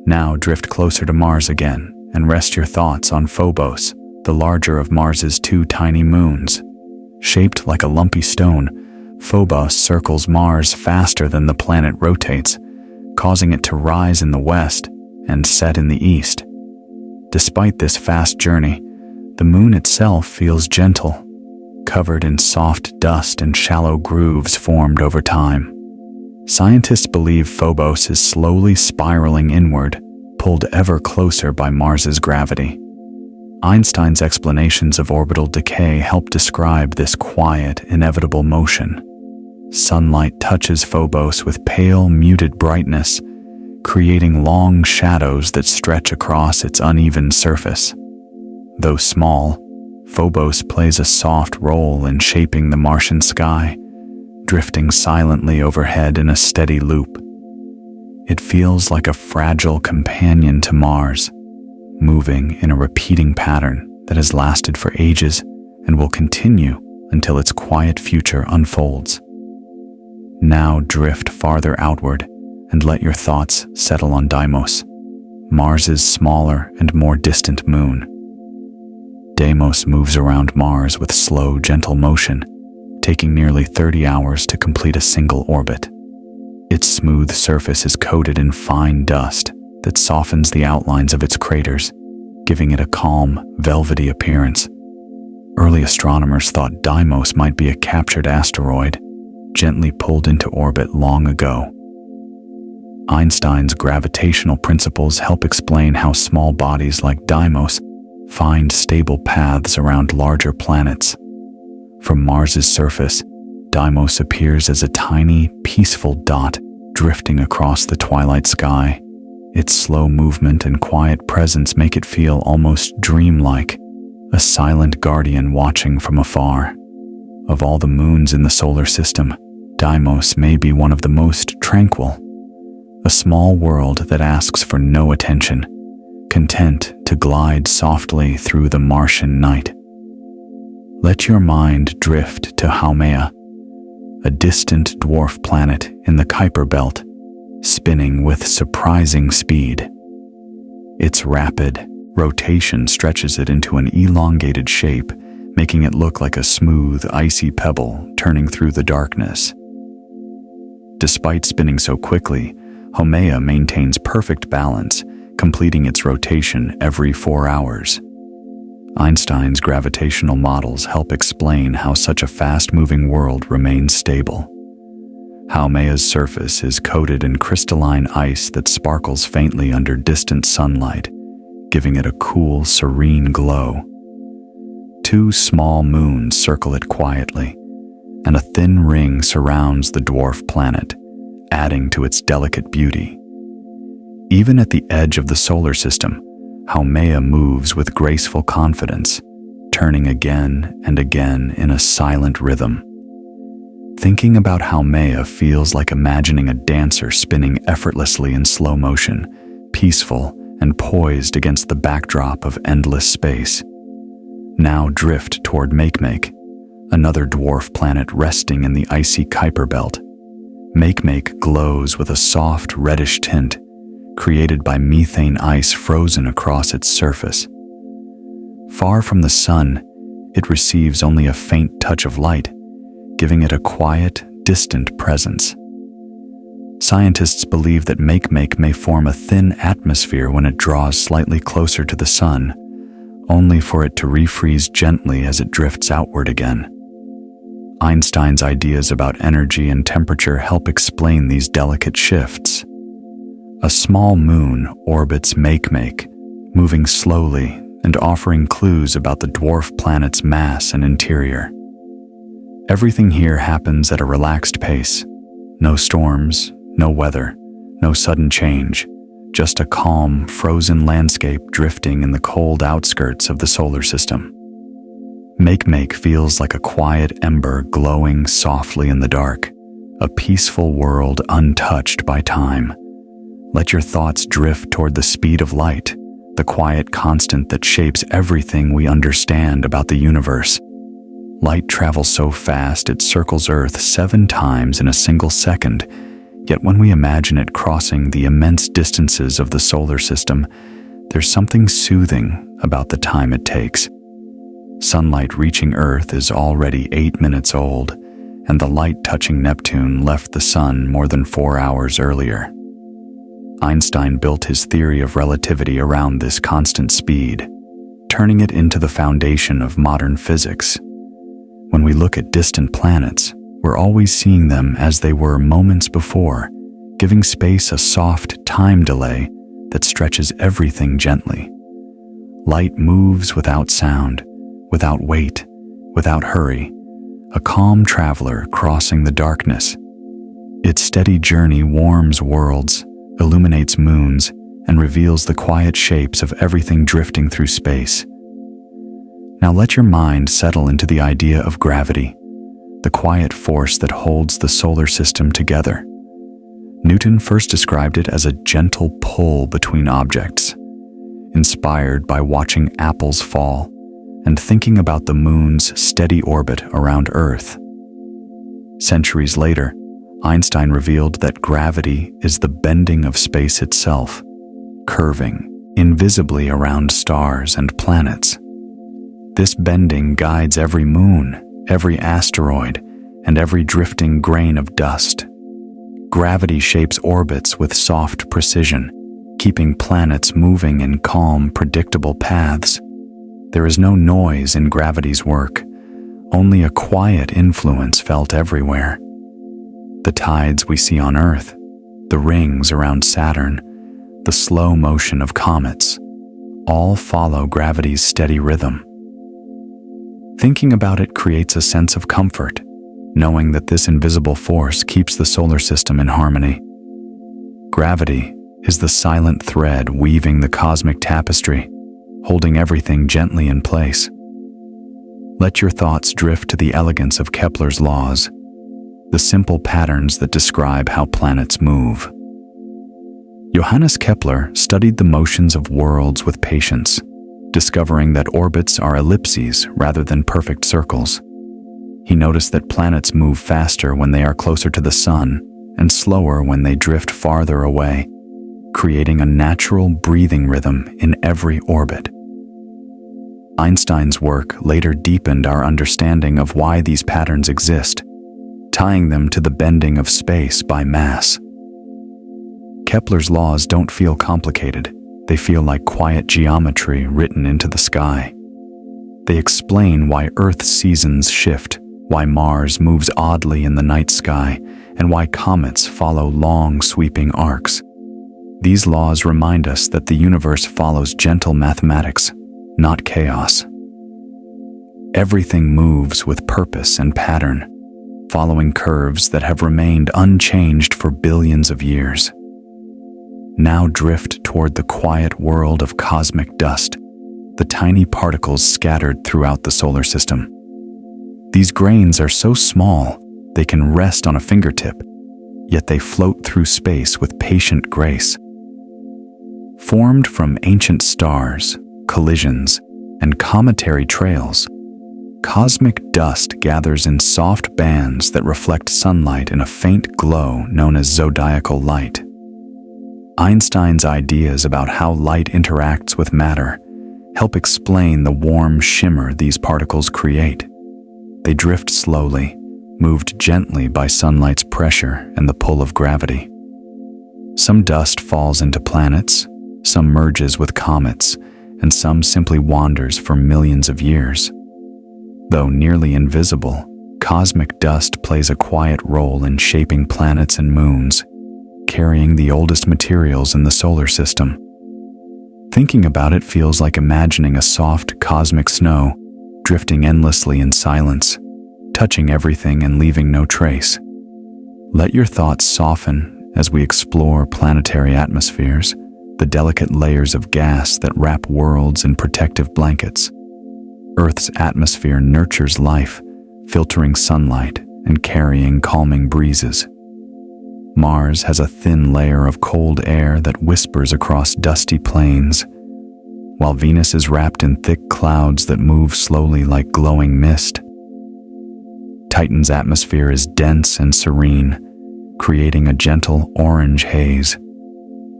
Now drift closer to Mars again, and rest your thoughts on Phobos, the larger of Mars's two tiny moons. Shaped like a lumpy stone, Phobos circles Mars faster than the planet rotates, causing it to rise in the west and set in the east. Despite this fast journey, the moon itself feels gentle, covered in soft dust and shallow grooves formed over time. Scientists believe Phobos is slowly spiraling inward, pulled ever closer by Mars's gravity. Einstein's explanations of orbital decay help describe this quiet, inevitable motion. Sunlight touches Phobos with pale, muted brightness, creating long shadows that stretch across its uneven surface. Though small, Phobos plays a soft role in shaping the Martian sky, drifting silently overhead in a steady loop. It feels like a fragile companion to Mars, moving in a repeating pattern that has lasted for ages and will continue until its quiet future unfolds. Now drift farther outward and let your thoughts settle on Deimos, Mars's smaller and more distant moon. Deimos moves around Mars with slow, gentle motion, taking nearly 30 hours to complete a single orbit. Its smooth surface is coated in fine dust that softens the outlines of its craters, giving it a calm, velvety appearance. Early astronomers thought Deimos might be a captured asteroid, gently pulled into orbit long ago. Einstein's gravitational principles help explain how small bodies like Deimos find stable paths around larger planets. From Mars's surface, Deimos appears as a tiny, peaceful dot drifting across the twilight sky. Its slow movement and quiet presence make it feel almost dreamlike, a silent guardian watching from afar. Of all the moons in the solar system, Deimos may be one of the most tranquil, a small world that asks for no attention, content to glide softly through the Martian night. Let your mind drift to Haumea, a distant dwarf planet in the Kuiper Belt, spinning with surprising speed. Its rapid rotation stretches it into an elongated shape, making it look like a smooth, icy pebble turning through the darkness. Despite spinning so quickly, Haumea maintains perfect balance, completing its rotation every 4 hours. Einstein's gravitational models help explain how such a fast-moving world remains stable. Haumea's surface is coated in crystalline ice that sparkles faintly under distant sunlight, giving it a cool, serene glow. 2 small moons circle it quietly, and a thin ring surrounds the dwarf planet, adding to its delicate beauty. Even at the edge of the solar system, Haumea moves with graceful confidence, turning again and again in a silent rhythm. Thinking about Haumea feels like imagining a dancer spinning effortlessly in slow motion, peaceful and poised against the backdrop of endless space. Now drift toward Makemake, another dwarf planet resting in the icy Kuiper Belt. Makemake glows with a soft reddish tint, created by methane ice frozen across its surface. Far from the sun, it receives only a faint touch of light, giving it a quiet, distant presence. Scientists believe that Makemake may form a thin atmosphere when it draws slightly closer to the sun, only for it to refreeze gently as it drifts outward again. Einstein's ideas about energy and temperature help explain these delicate shifts. A small moon orbits Makemake, moving slowly and offering clues about the dwarf planet's mass and interior. Everything here happens at a relaxed pace. No storms, no weather, no sudden change, just a calm, frozen landscape drifting in the cold outskirts of the solar system. Makemake feels like a quiet ember glowing softly in the dark, a peaceful world untouched by time. Let your thoughts drift toward the speed of light, the quiet constant that shapes everything we understand about the universe. Light travels so fast it circles Earth 7 times in a single second, yet when we imagine it crossing the immense distances of the solar system, there's something soothing about the time it takes. Sunlight reaching Earth is already 8 minutes old, and the light touching Neptune left the sun more than 4 hours earlier. Einstein built his theory of relativity around this constant speed, turning it into the foundation of modern physics. When we look at distant planets, we're always seeing them as they were moments before, giving space a soft time delay that stretches everything gently. Light moves without sound, without weight, without hurry, a calm traveler crossing the darkness. Its steady journey warms worlds, illuminates moons, and reveals the quiet shapes of everything drifting through space. Now let your mind settle into the idea of gravity, the quiet force that holds the solar system together. Newton first described it as a gentle pull between objects, inspired by watching apples fall and thinking about the moon's steady orbit around Earth. Centuries later, Einstein revealed that gravity is the bending of space itself, curving invisibly around stars and planets. This bending guides every moon, every asteroid, and every drifting grain of dust. Gravity shapes orbits with soft precision, keeping planets moving in calm, predictable paths. There is no noise in gravity's work, only a quiet influence felt everywhere. The tides we see on Earth, the rings around Saturn, the slow motion of comets, all follow gravity's steady rhythm. Thinking about it creates a sense of comfort, knowing that this invisible force keeps the solar system in harmony. Gravity is the silent thread weaving the cosmic tapestry, holding everything gently in place. Let your thoughts drift to the elegance of Kepler's laws, the simple patterns that describe how planets move. Johannes Kepler studied the motions of worlds with patience, discovering that orbits are ellipses rather than perfect circles. He noticed that planets move faster when they are closer to the sun and slower when they drift farther away, creating a natural breathing rhythm in every orbit. Einstein's work later deepened our understanding of why these patterns exist, tying them to the bending of space by mass. Kepler's laws don't feel complicated. They feel like quiet geometry written into the sky. They explain why Earth's seasons shift, why Mars moves oddly in the night sky, and why comets follow long, sweeping arcs. These laws remind us that the universe follows gentle mathematics, not chaos. Everything moves with purpose and pattern, following curves that have remained unchanged for billions of years. Now drift toward the quiet world of cosmic dust, the tiny particles scattered throughout the solar system. These grains are so small they can rest on a fingertip, yet they float through space with patient grace. Formed from ancient stars, collisions, and cometary trails, cosmic dust gathers in soft bands that reflect sunlight in a faint glow known as zodiacal light. Einstein's ideas about how light interacts with matter help explain the warm shimmer these particles create. They drift slowly, moved gently by sunlight's pressure and the pull of gravity. Some dust falls into planets, some merges with comets, and some simply wanders for millions of years. Though nearly invisible, cosmic dust plays a quiet role in shaping planets and moons, carrying the oldest materials in the solar system. Thinking about it feels like imagining a soft cosmic snow drifting endlessly in silence, touching everything and leaving no trace. Let your thoughts soften as we explore planetary atmospheres, the delicate layers of gas that wrap worlds in protective blankets. Earth's atmosphere nurtures life, filtering sunlight and carrying calming breezes. Mars has a thin layer of cold air that whispers across dusty plains, while Venus is wrapped in thick clouds that move slowly like glowing mist. Titan's atmosphere is dense and serene, creating a gentle orange haze.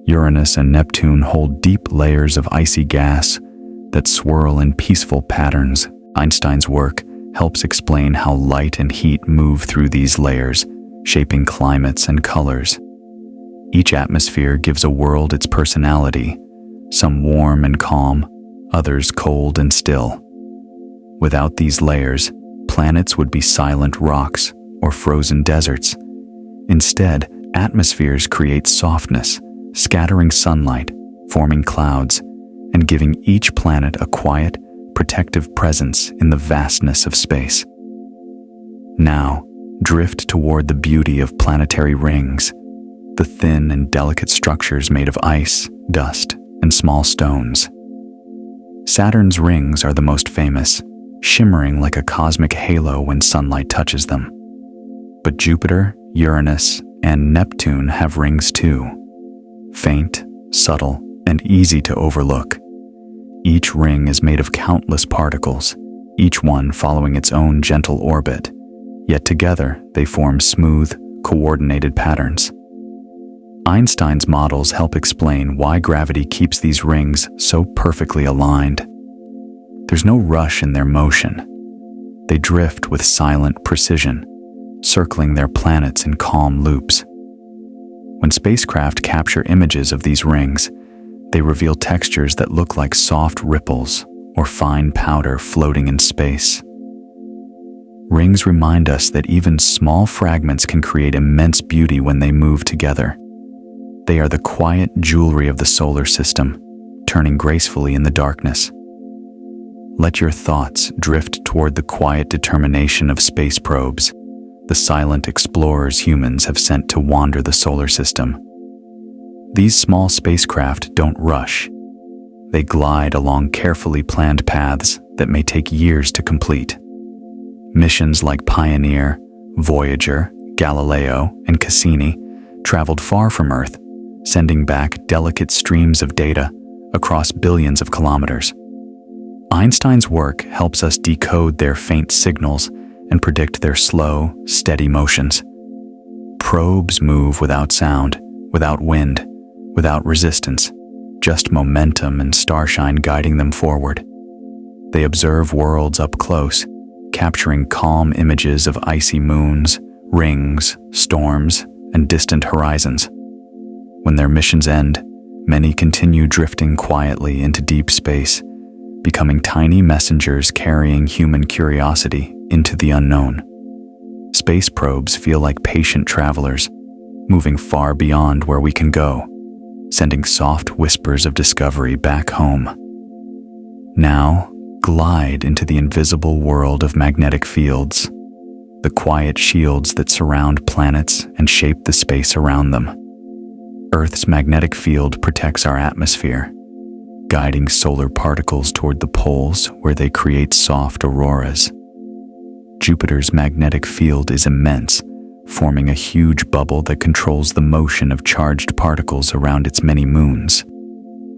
Uranus and Neptune hold deep layers of icy gas that swirl in peaceful patterns. Einstein's work helps explain how light and heat move through these layers, shaping climates and colors. Each atmosphere gives a world its personality, some warm and calm, others cold and still. Without these layers, planets would be silent rocks or frozen deserts. Instead, atmospheres create softness, scattering sunlight, forming clouds, and giving each planet a quiet, protective presence in the vastness of space. Now, drift toward the beauty of planetary rings, the thin and delicate structures made of ice, dust, and small stones. Saturn's rings are the most famous, shimmering like a cosmic halo when sunlight touches them. But Jupiter, Uranus, and Neptune have rings too. Faint, subtle, and easy to overlook. Each ring is made of countless particles, each one following its own gentle orbit, yet together they form smooth, coordinated patterns. Einstein's models help explain why gravity keeps these rings so perfectly aligned. There's no rush in their motion. They drift with silent precision, circling their planets in calm loops. When spacecraft capture images of these rings, they reveal textures that look like soft ripples or fine powder floating in space. Rings remind us that even small fragments can create immense beauty when they move together. They are the quiet jewelry of the solar system, turning gracefully in the darkness. Let your thoughts drift toward the quiet determination of space probes, the silent explorers humans have sent to wander the solar system. These small spacecraft don't rush. They glide along carefully planned paths that may take years to complete. Missions like Pioneer, Voyager, Galileo, and Cassini traveled far from Earth, sending back delicate streams of data across billions of kilometers. Einstein's work helps us decode their faint signals and predict their slow, steady motions. Probes move without sound, without wind, without resistance, just momentum and starshine guiding them forward. They observe worlds up close, capturing calm images of icy moons, rings, storms, and distant horizons. When their missions end, many continue drifting quietly into deep space, becoming tiny messengers carrying human curiosity into the unknown. Space probes feel like patient travelers, moving far beyond where we can go, sending soft whispers of discovery back home. Now, glide into the invisible world of magnetic fields, the quiet shields that surround planets and shape the space around them. Earth's magnetic field protects our atmosphere, guiding solar particles toward the poles where they create soft auroras. Jupiter's magnetic field is immense, forming a huge bubble that controls the motion of charged particles around its many moons.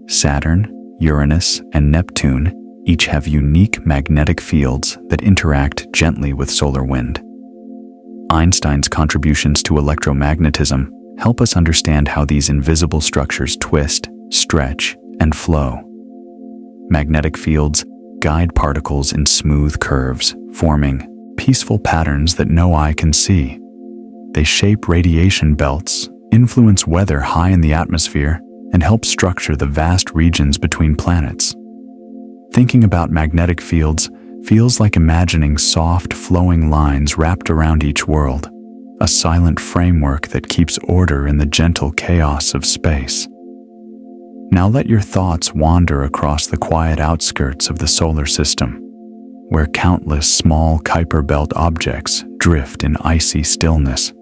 Saturn, Uranus, and Neptune each have unique magnetic fields that interact gently with solar wind. Einstein's contributions to electromagnetism help us understand how these invisible structures twist, stretch, and flow. Magnetic fields guide particles in smooth curves, forming peaceful patterns that no eye can see. They shape radiation belts, influence weather high in the atmosphere, and help structure the vast regions between planets. Thinking about magnetic fields feels like imagining soft, flowing lines wrapped around each world, a silent framework that keeps order in the gentle chaos of space. Now let your thoughts wander across the quiet outskirts of the solar system, where countless small Kuiper Belt objects drift in icy stillness.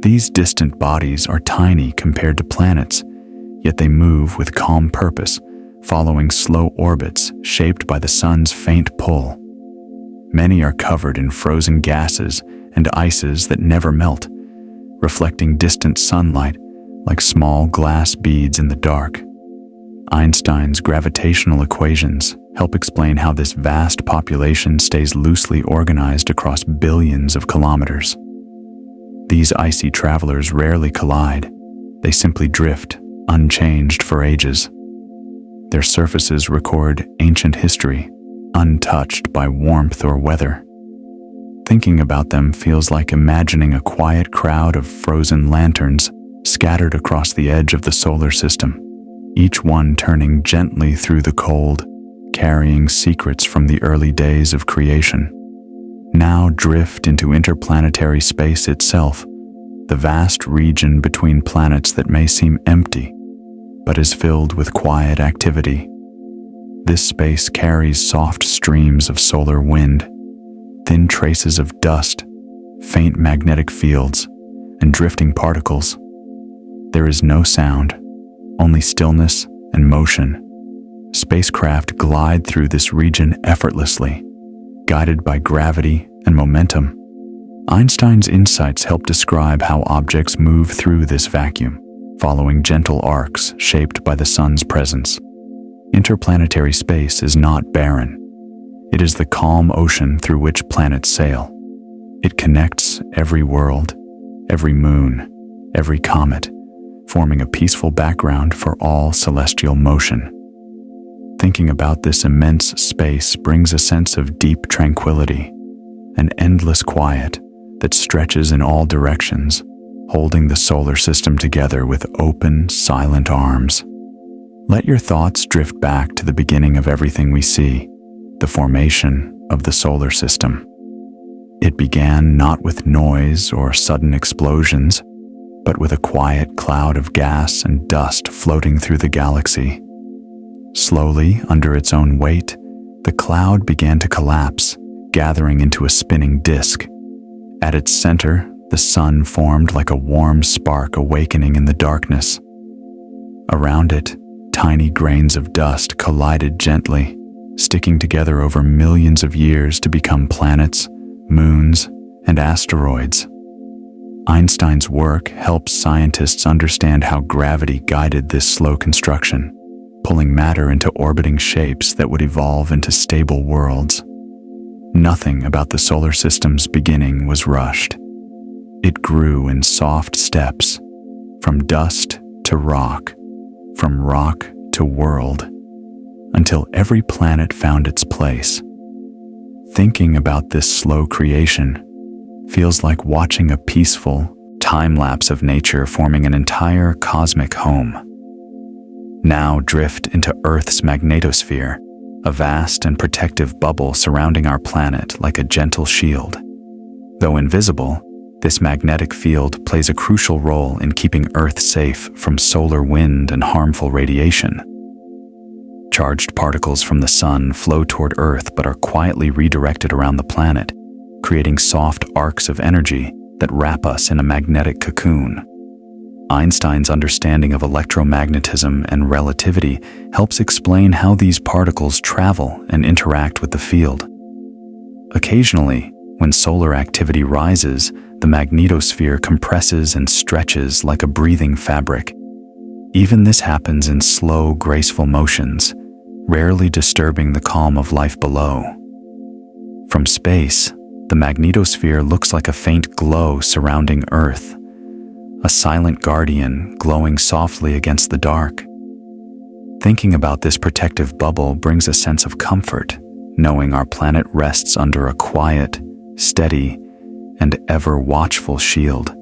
These distant bodies are tiny compared to planets, yet they move with calm purpose, following slow orbits shaped by the sun's faint pull. Many are covered in frozen gases and ices that never melt, reflecting distant sunlight like small glass beads in the dark. Einstein's gravitational equations help explain how this vast population stays loosely organized across billions of kilometers. These icy travelers rarely collide. They simply drift, unchanged for ages. Their surfaces record ancient history, untouched by warmth or weather. Thinking about them feels like imagining a quiet crowd of frozen lanterns scattered across the edge of the solar system, each one turning gently through the cold, carrying secrets from the early days of creation. Now drift into interplanetary space itself, the vast region between planets that may seem empty, but is filled with quiet activity. This space carries soft streams of solar wind, thin traces of dust, faint magnetic fields, and drifting particles. There is no sound, only stillness and motion. Spacecraft glide through this region effortlessly, guided by gravity and momentum. Einstein's insights help describe how objects move through this vacuum, following gentle arcs shaped by the sun's presence. Interplanetary space is not barren. It is the calm ocean through which planets sail. It connects every world, every moon, every comet, forming a peaceful background for all celestial motion. Thinking about this immense space brings a sense of deep tranquility, an endless quiet that stretches in all directions, holding the solar system together with open, silent arms. Let your thoughts drift back to the beginning of everything we see, the formation of the solar system. It began not with noise or sudden explosions, but with a quiet cloud of gas and dust floating through the galaxy. Slowly, under its own weight, the cloud began to collapse, gathering into a spinning disk. At its center, the sun formed like a warm spark awakening in the darkness, Around it, tiny grains of dust collided gently, sticking together over millions of years to become planets, moons, and asteroids. Einstein's work helps scientists understand how gravity guided this slow construction, pulling matter into orbiting shapes that would evolve into stable worlds. Nothing about the solar system's beginning was rushed. It grew in soft steps, from dust to rock, from rock to world, until every planet found its place. Thinking about this slow creation feels like watching a peaceful time-lapse of nature forming an entire cosmic home. Now drift into Earth's magnetosphere, a vast and protective bubble surrounding our planet like a gentle shield. Though invisible, this magnetic field plays a crucial role in keeping Earth safe from solar wind and harmful radiation. Charged particles from the sun flow toward Earth but are quietly redirected around the planet, creating soft arcs of energy that wrap us in a magnetic cocoon. Einstein's understanding of electromagnetism and relativity helps explain how these particles travel and interact with the field. Occasionally, when solar activity rises, the magnetosphere compresses and stretches like a breathing fabric. Even this happens in slow, graceful motions, rarely disturbing the calm of life below. From space, the magnetosphere looks like a faint glow surrounding Earth, a silent guardian glowing softly against the dark. Thinking about this protective bubble brings a sense of comfort, knowing our planet rests under a quiet, steady, and ever-watchful shield.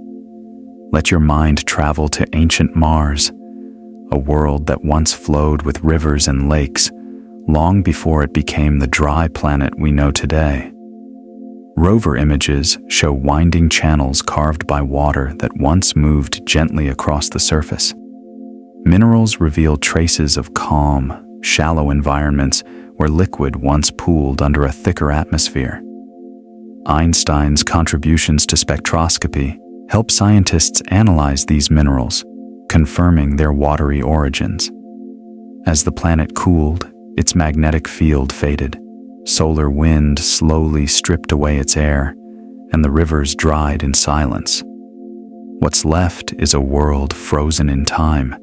Let your mind travel to ancient Mars, a world that once flowed with rivers and lakes, long before it became the dry planet we know today. Rover images show winding channels carved by water that once moved gently across the surface. Minerals reveal traces of calm, shallow environments where liquid once pooled under a thicker atmosphere. Einstein's contributions to spectroscopy help scientists analyze these minerals, confirming their watery origins. As the planet cooled, its magnetic field faded. Solar wind slowly stripped away its air, and the rivers dried in silence. What's left is a world frozen in time,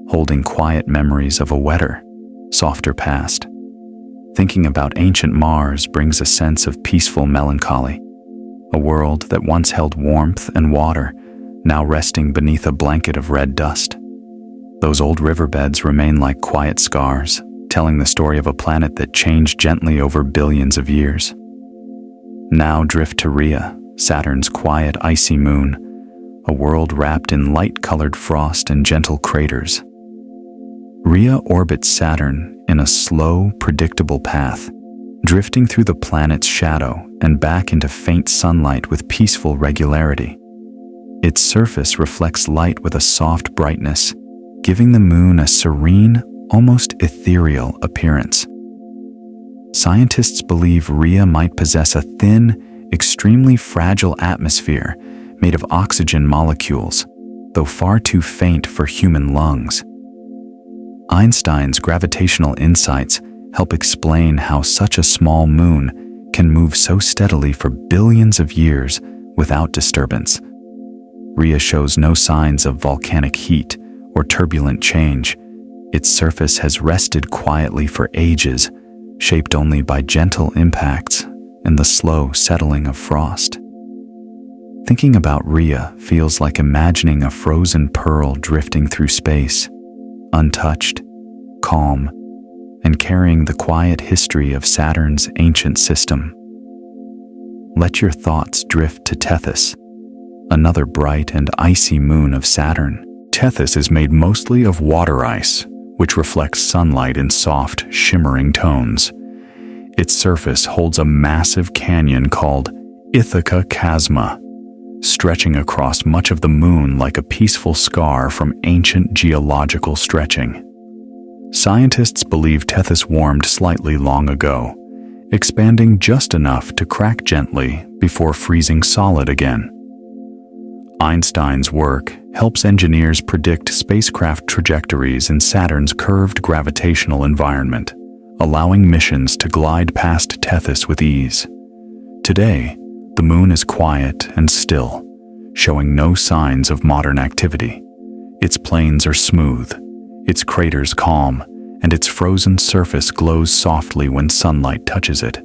holding quiet memories of a wetter, softer past. Thinking about ancient Mars brings a sense of peaceful melancholy, a world that once held warmth and water, now resting beneath a blanket of red dust. Those old riverbeds remain like quiet scars, telling the story of a planet that changed gently over billions of years. Now drift to Rhea, Saturn's quiet, icy moon, a world wrapped in light-colored frost and gentle craters. Rhea orbits Saturn in a slow, predictable path, drifting through the planet's shadow and back into faint sunlight with peaceful regularity. Its surface reflects light with a soft brightness, giving the moon a serene, almost ethereal appearance. Scientists believe Rhea might possess a thin, extremely fragile atmosphere made of oxygen molecules, though far too faint for human lungs. Einstein's gravitational insights help explain how such a small moon can move so steadily for billions of years without disturbance. Rhea shows no signs of volcanic heat or turbulent change. Its surface has rested quietly for ages, shaped only by gentle impacts and the slow settling of frost. Thinking about Rhea feels like imagining a frozen pearl drifting through space, untouched, calm, and carrying the quiet history of Saturn's ancient system. Let your thoughts drift to Tethys, another bright and icy moon of Saturn. Tethys is made mostly of water ice, which reflects sunlight in soft, shimmering tones. Its surface holds a massive canyon called Ithaca Chasma, stretching across much of the moon like a peaceful scar from ancient geological stretching. Scientists believe Tethys warmed slightly long ago, expanding just enough to crack gently before freezing solid again. Einstein's work helps engineers predict spacecraft trajectories in Saturn's curved gravitational environment, allowing missions to glide past Tethys with ease. Today, the moon is quiet and still, showing no signs of modern activity. Its plains are smooth, its craters calm, and its frozen surface glows softly when sunlight touches it.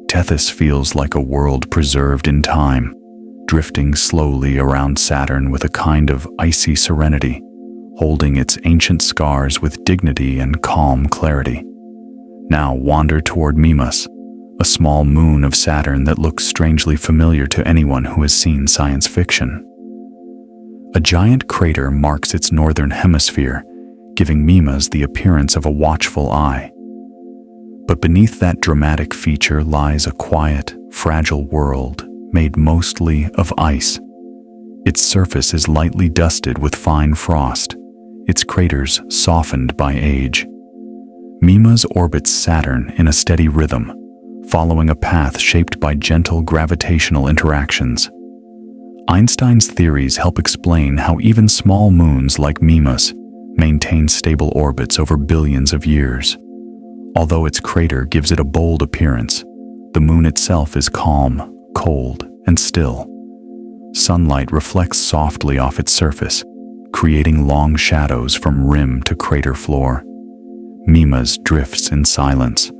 Tethys feels like a world preserved in time, drifting slowly around Saturn with a kind of icy serenity, holding its ancient scars with dignity and calm clarity. Now wander toward Mimas, a small moon of Saturn that looks strangely familiar to anyone who has seen science fiction. A giant crater marks its northern hemisphere, giving Mimas the appearance of a watchful eye. But beneath that dramatic feature lies a quiet, fragile world made mostly of ice. Its surface is lightly dusted with fine frost, its craters softened by age. Mimas orbits Saturn in a steady rhythm, following a path shaped by gentle gravitational interactions. Einstein's theories help explain how even small moons like Mimas maintain stable orbits over billions of years. Although its crater gives it a bold appearance, the moon itself is calm, cold, and still. Sunlight reflects softly off its surface, creating long shadows from rim to crater floor. Mimas drifts in silence,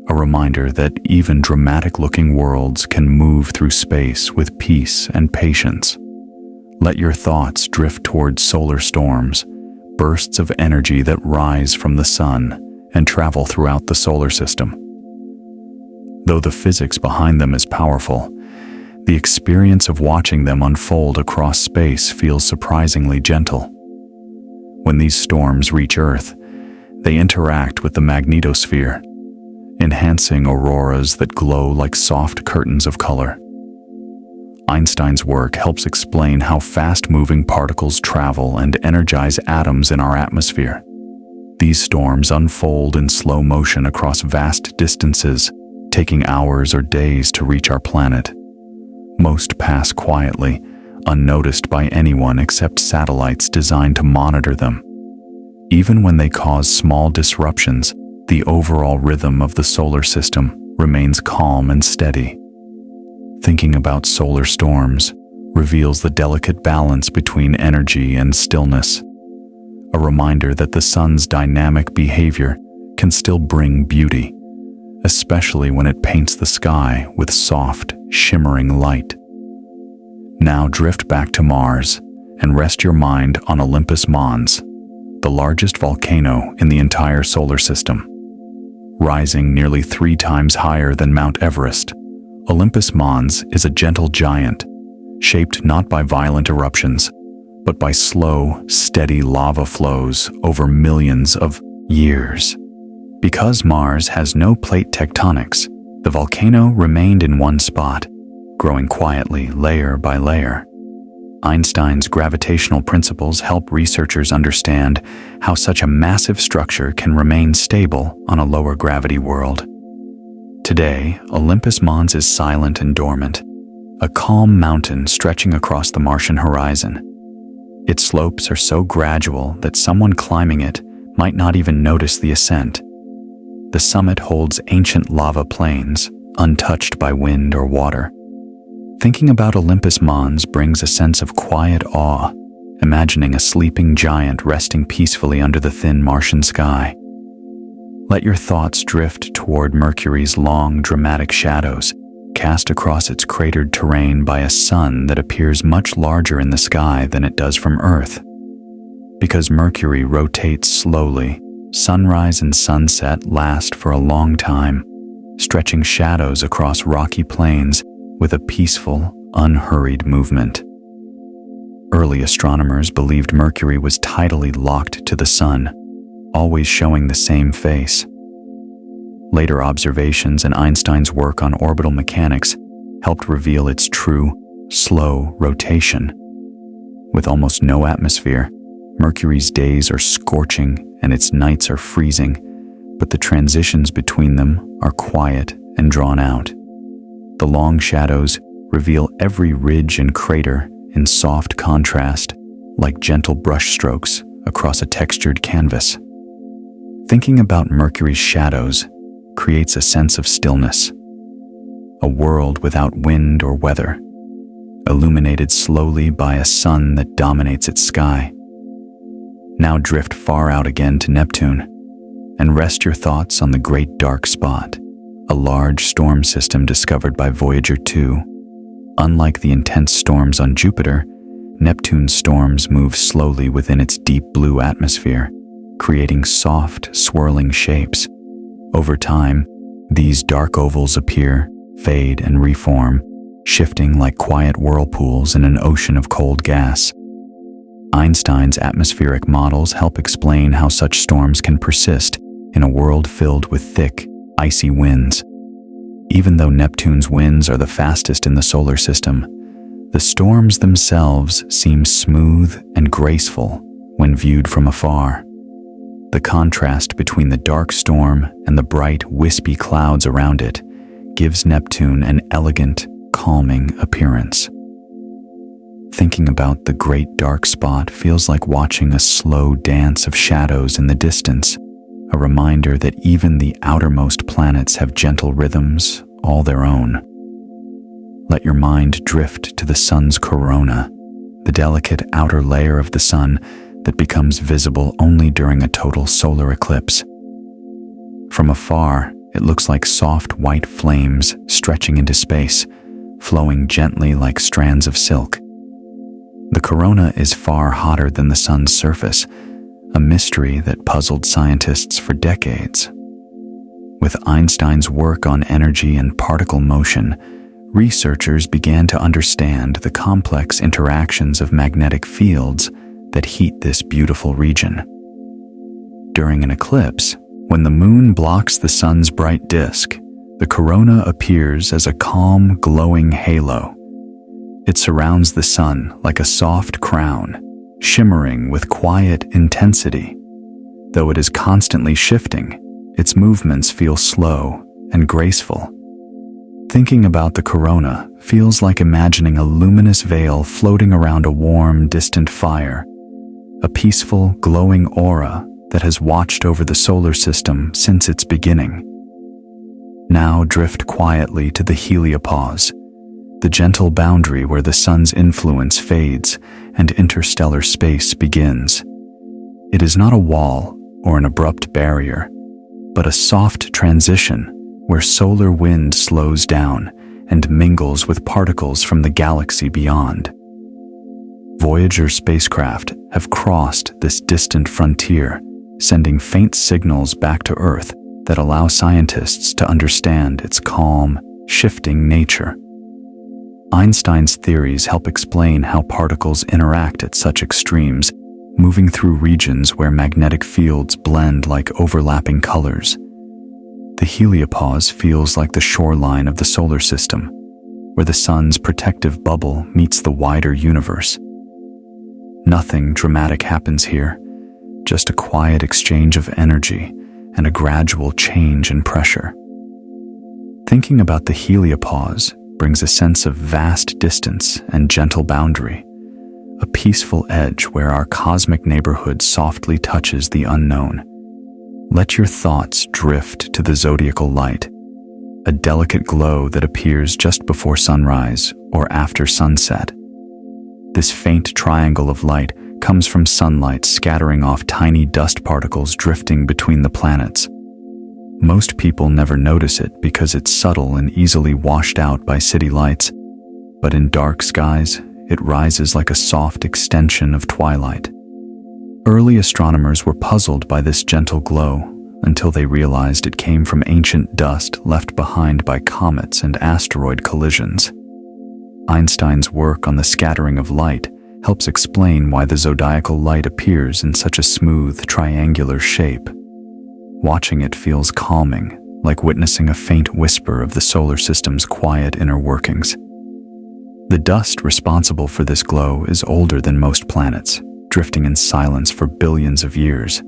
a reminder that even dramatic-looking worlds can move through space with peace and patience. Let your thoughts drift toward solar storms, bursts of energy that rise from the sun and travel throughout the solar system. Though the physics behind them is powerful, the experience of watching them unfold across space feels surprisingly gentle. When these storms reach Earth, they interact with the magnetosphere, enhancing auroras that glow like soft curtains of color. Einstein's work helps explain how fast-moving particles travel and energize atoms in our atmosphere. These storms unfold in slow motion across vast distances, taking hours or days to reach our planet. Most pass quietly, unnoticed by anyone except satellites designed to monitor them. Even when they cause small disruptions, the overall rhythm of the solar system remains calm and steady. Thinking about solar storms reveals the delicate balance between energy and stillness, a reminder that the sun's dynamic behavior can still bring beauty, especially when it paints the sky with soft, shimmering light. Now drift back to Mars and rest your mind on Olympus Mons, the largest volcano in the entire solar system. Rising nearly 3 times higher than Mount Everest, Olympus Mons is a gentle giant, shaped not by violent eruptions, but by slow, steady lava flows over millions of years. Because Mars has no plate tectonics, the volcano remained in one spot, growing quietly layer by layer. Einstein's gravitational principles help researchers understand how such a massive structure can remain stable on a lower gravity world. Today, Olympus Mons is silent and dormant, a calm mountain stretching across the Martian horizon. Its slopes are so gradual that someone climbing it might not even notice the ascent. The summit holds ancient lava plains, untouched by wind or water. Thinking about Olympus Mons brings a sense of quiet awe, imagining a sleeping giant resting peacefully under the thin Martian sky. Let your thoughts drift toward Mercury's long, dramatic shadows, cast across its cratered terrain by a sun that appears much larger in the sky than it does from Earth. Because Mercury rotates slowly, sunrise and sunset last for a long time, stretching shadows across rocky plains with a peaceful, unhurried movement. Early astronomers believed Mercury was tidally locked to the sun, always showing the same face. Later observations and Einstein's work on orbital mechanics helped reveal its true, slow rotation. With almost no atmosphere, Mercury's days are scorching and its nights are freezing, but the transitions between them are quiet and drawn out. The long shadows reveal every ridge and crater in soft contrast, like gentle brushstrokes across a textured canvas. Thinking about Mercury's shadows creates a sense of stillness, a world without wind or weather, illuminated slowly by a sun that dominates its sky. Now drift far out again to Neptune and rest your thoughts on the Great Dark Spot, a large storm system discovered by Voyager 2. Unlike the intense storms on Jupiter, Neptune's storms move slowly within its deep blue atmosphere, creating soft, swirling shapes. Over time, these dark ovals appear, fade, and reform, shifting like quiet whirlpools in an ocean of cold gas. Einstein's atmospheric models help explain how such storms can persist in a world filled with thick, icy winds. Even though Neptune's winds are the fastest in the solar system, the storms themselves seem smooth and graceful when viewed from afar. The contrast between the dark storm and the bright, wispy clouds around it gives Neptune an elegant, calming appearance. Thinking about the Great Dark Spot feels like watching a slow dance of shadows in the distance, a reminder that even the outermost planets have gentle rhythms all their own. Let your mind drift to the sun's corona, the delicate outer layer of the sun that becomes visible only during a total solar eclipse. From afar, it looks like soft white flames stretching into space, flowing gently like strands of silk. The corona is far hotter than the sun's surface, a mystery that puzzled scientists for decades. With Einstein's work on energy and particle motion, researchers began to understand the complex interactions of magnetic fields that heat this beautiful region. During an eclipse, when the moon blocks the sun's bright disk, the corona appears as a calm, glowing halo. It surrounds the sun like a soft crown, shimmering with quiet intensity. Though it is constantly shifting, its movements feel slow and graceful. Thinking about the corona feels like imagining a luminous veil floating around a warm, distant fire, a peaceful, glowing aura that has watched over the solar system since its beginning. Now drift quietly to the heliopause, the gentle boundary where the sun's influence fades and interstellar space begins. It is not a wall or an abrupt barrier, but a soft transition where solar wind slows down and mingles with particles from the galaxy beyond. Voyager spacecraft have crossed this distant frontier, sending faint signals back to Earth that allow scientists to understand its calm, shifting nature. Einstein's theories help explain how particles interact at such extremes, moving through regions where magnetic fields blend like overlapping colors. The heliopause feels like the shoreline of the solar system, where the sun's protective bubble meets the wider universe. Nothing dramatic happens here, just a quiet exchange of energy and a gradual change in pressure. Thinking about the heliopause brings a sense of vast distance and gentle boundary, a peaceful edge where our cosmic neighborhood softly touches the unknown. Let your thoughts drift to the zodiacal light, a delicate glow that appears just before sunrise or after sunset. This faint triangle of light comes from sunlight scattering off tiny dust particles drifting between the planets. Most people never notice it because it's subtle and easily washed out by city lights, but in dark skies, it rises like a soft extension of twilight. Early astronomers were puzzled by this gentle glow until they realized it came from ancient dust left behind by comets and asteroid collisions. Einstein's work on the scattering of light helps explain why the zodiacal light appears in such a smooth, triangular shape. Watching it feels calming, like witnessing a faint whisper of the solar system's quiet inner workings. The dust responsible for this glow is older than most planets, drifting in silence for billions of years.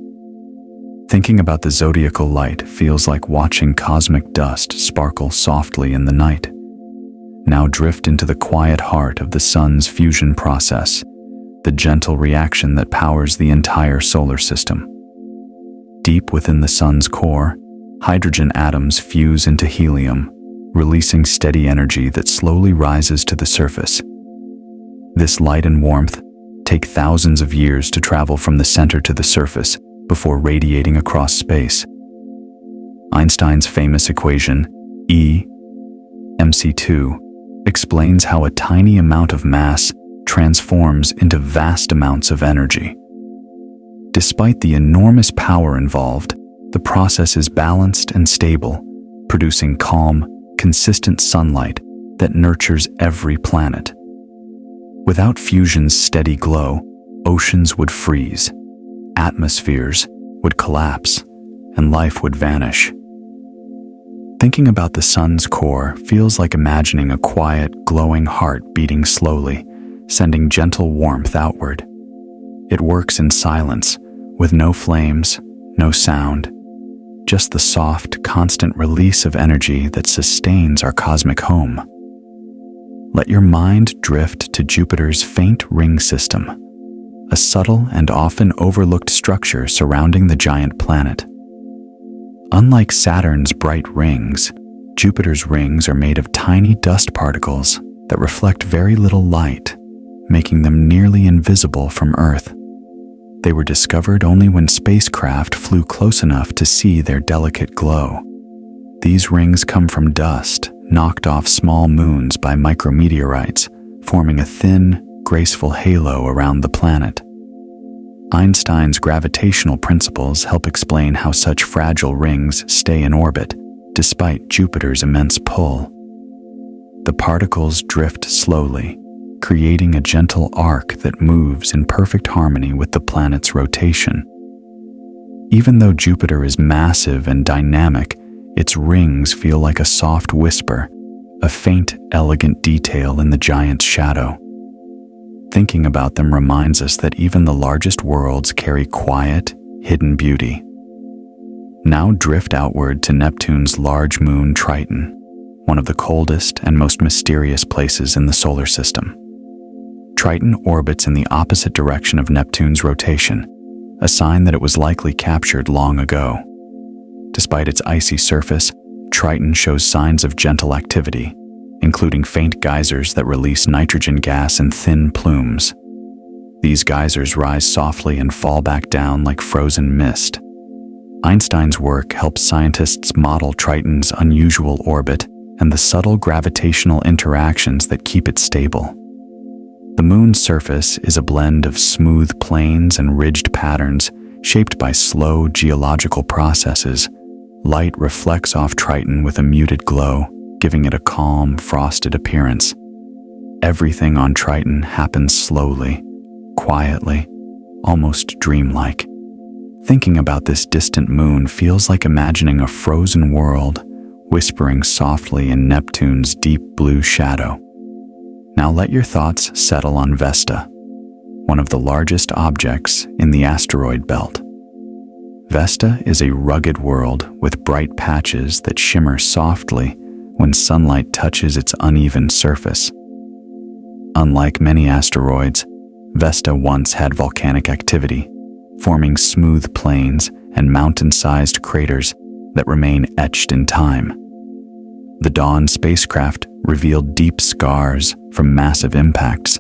Thinking about the zodiacal light feels like watching cosmic dust sparkle softly in the night. Now drift into the quiet heart of the sun's fusion process, the gentle reaction that powers the entire solar system. Deep within the sun's core, hydrogen atoms fuse into helium, releasing steady energy that slowly rises to the surface. This light and warmth take thousands of years to travel from the center to the surface before radiating across space. Einstein's famous equation, E mc2, explains how a tiny amount of mass transforms into vast amounts of energy. Despite the enormous power involved, the process is balanced and stable, producing calm, consistent sunlight that nurtures every planet. Without fusion's steady glow, oceans would freeze, atmospheres would collapse, and life would vanish. Thinking about the sun's core feels like imagining a quiet, glowing heart beating slowly, sending gentle warmth outward. It works in silence, with no flames, no sound, just the soft, constant release of energy that sustains our cosmic home. Let your mind drift to Jupiter's faint ring system, a subtle and often overlooked structure surrounding the giant planet. Unlike Saturn's bright rings, Jupiter's rings are made of tiny dust particles that reflect very little light, making them nearly invisible from Earth. They were discovered only when spacecraft flew close enough to see their delicate glow. These rings come from dust knocked off small moons by micrometeorites, forming a thin, graceful halo around the planet. Einstein's gravitational principles help explain how such fragile rings stay in orbit, despite Jupiter's immense pull. The particles drift slowly, creating a gentle arc that moves in perfect harmony with the planet's rotation. Even though Jupiter is massive and dynamic, its rings feel like a soft whisper, a faint, elegant detail in the giant's shadow. Thinking about them reminds us that even the largest worlds carry quiet, hidden beauty. Now drift outward to Neptune's large moon Triton, one of the coldest and most mysterious places in the solar system. Triton orbits in the opposite direction of Neptune's rotation, a sign that it was likely captured long ago. Despite its icy surface, Triton shows signs of gentle activity, including faint geysers that release nitrogen gas in thin plumes. These geysers rise softly and fall back down like frozen mist. Einstein's work helps scientists model Triton's unusual orbit and the subtle gravitational interactions that keep it stable. The moon's surface is a blend of smooth plains and ridged patterns shaped by slow geological processes. Light reflects off Triton with a muted glow, giving it a calm, frosted appearance. Everything on Triton happens slowly, quietly, almost dreamlike. Thinking about this distant moon feels like imagining a frozen world, whispering softly in Neptune's deep blue shadow. Now let your thoughts settle on Vesta, one of the largest objects in the asteroid belt. Vesta is a rugged world with bright patches that shimmer softly when sunlight touches its uneven surface. Unlike many asteroids, Vesta once had volcanic activity, forming smooth plains and mountain-sized craters that remain etched in time. The Dawn spacecraft revealed deep scars from massive impacts,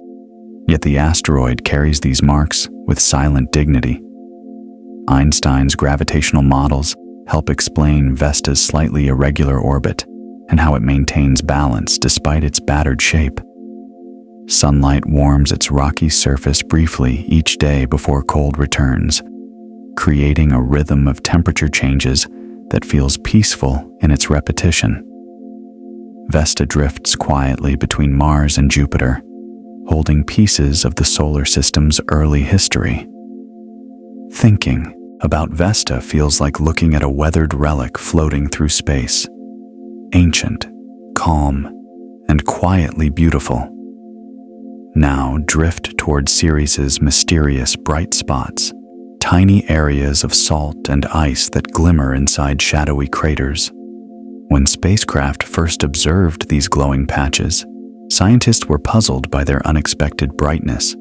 yet the asteroid carries these marks with silent dignity. Einstein's gravitational models help explain Vesta's slightly irregular orbit and how it maintains balance despite its battered shape. Sunlight warms its rocky surface briefly each day before cold returns, creating a rhythm of temperature changes that feels peaceful in its repetition. Vesta drifts quietly between Mars and Jupiter, holding pieces of the solar system's early history. Thinking about Vesta feels like looking at a weathered relic floating through space, ancient, calm, and quietly beautiful. Now drift toward Ceres's mysterious bright spots, tiny areas of salt and ice that glimmer inside shadowy craters. When spacecraft first observed these glowing patches, Scientists were puzzled by their unexpected brightness.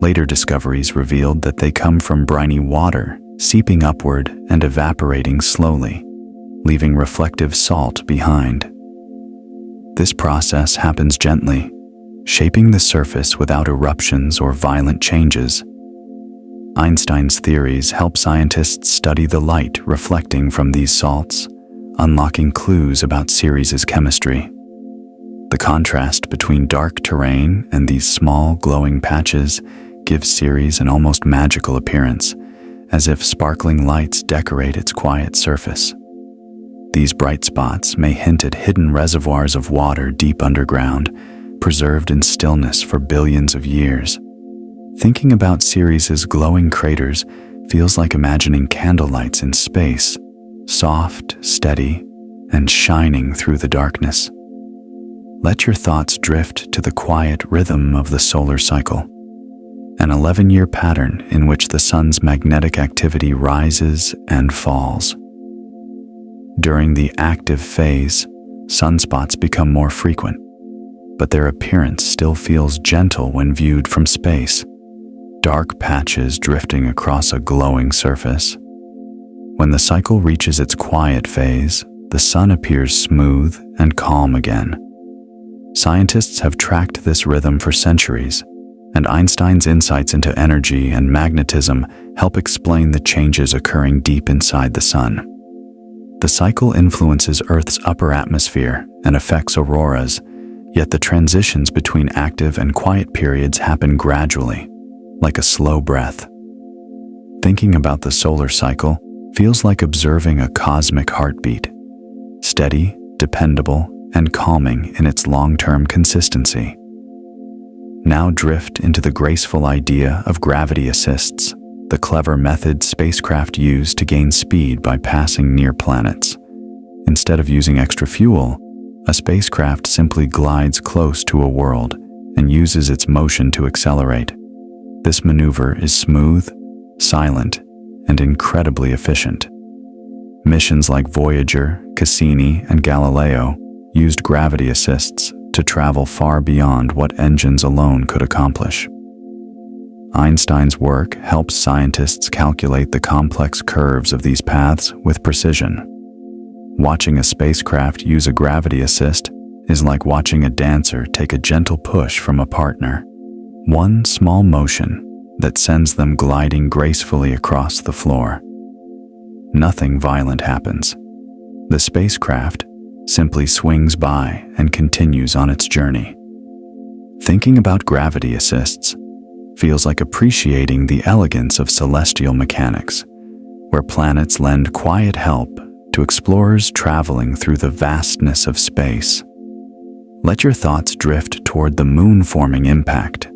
Later discoveries revealed that they come from briny water, seeping upward and evaporating slowly, leaving reflective salt behind. This process happens gently, shaping the surface without eruptions or violent changes. Einstein's theories help scientists study the light reflecting from these salts, unlocking clues about Ceres' chemistry. The contrast between dark terrain and these small glowing patches gives Ceres an almost magical appearance, as if sparkling lights decorate its quiet surface. These bright spots may hint at hidden reservoirs of water deep underground, preserved in stillness for billions of years. Thinking about Ceres' glowing craters feels like imagining candlelights in space, soft, steady, and shining through the darkness. Let your thoughts drift to the quiet rhythm of the solar cycle, an 11-year pattern in which the sun's magnetic activity rises and falls. During the active phase, sunspots become more frequent, but their appearance still feels gentle when viewed from space, dark patches drifting across a glowing surface. When the cycle reaches its quiet phase, the sun appears smooth and calm again. Scientists have tracked this rhythm for centuries, and Einstein's insights into energy and magnetism help explain the changes occurring deep inside the sun. The cycle influences Earth's upper atmosphere and affects auroras, yet the transitions between active and quiet periods happen gradually, like a slow breath. Thinking about the solar cycle feels like observing a cosmic heartbeat, steady, dependable, and calming in its long-term consistency. Now drift into the graceful idea of gravity assists, the clever method spacecraft use to gain speed by passing near planets. Instead of using extra fuel, a spacecraft simply glides close to a world and uses its motion to accelerate. This maneuver is smooth, silent, and incredibly efficient. Missions like Voyager, Cassini, and Galileo used gravity assists to travel far beyond what engines alone could accomplish. Einstein's work helps scientists calculate the complex curves of these paths with precision. Watching a spacecraft use a gravity assist is like watching a dancer take a gentle push from a partner. One small motion that sends them gliding gracefully across the floor. Nothing violent happens. The spacecraft simply swings by and continues on its journey. Thinking about gravity assists feels like appreciating the elegance of celestial mechanics, where planets lend quiet help to explorers traveling through the vastness of space. Let your thoughts drift toward the moon-forming impact,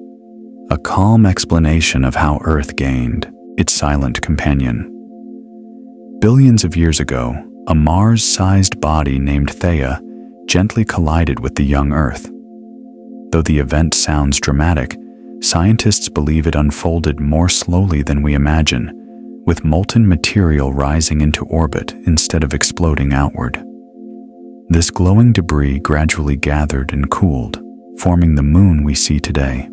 a calm explanation of how Earth gained its silent companion. Billions of years ago, a Mars-sized body named Theia gently collided with the young Earth. Though the event sounds dramatic, scientists believe it unfolded more slowly than we imagine, with molten material rising into orbit instead of exploding outward. This glowing debris gradually gathered and cooled, forming the moon we see today.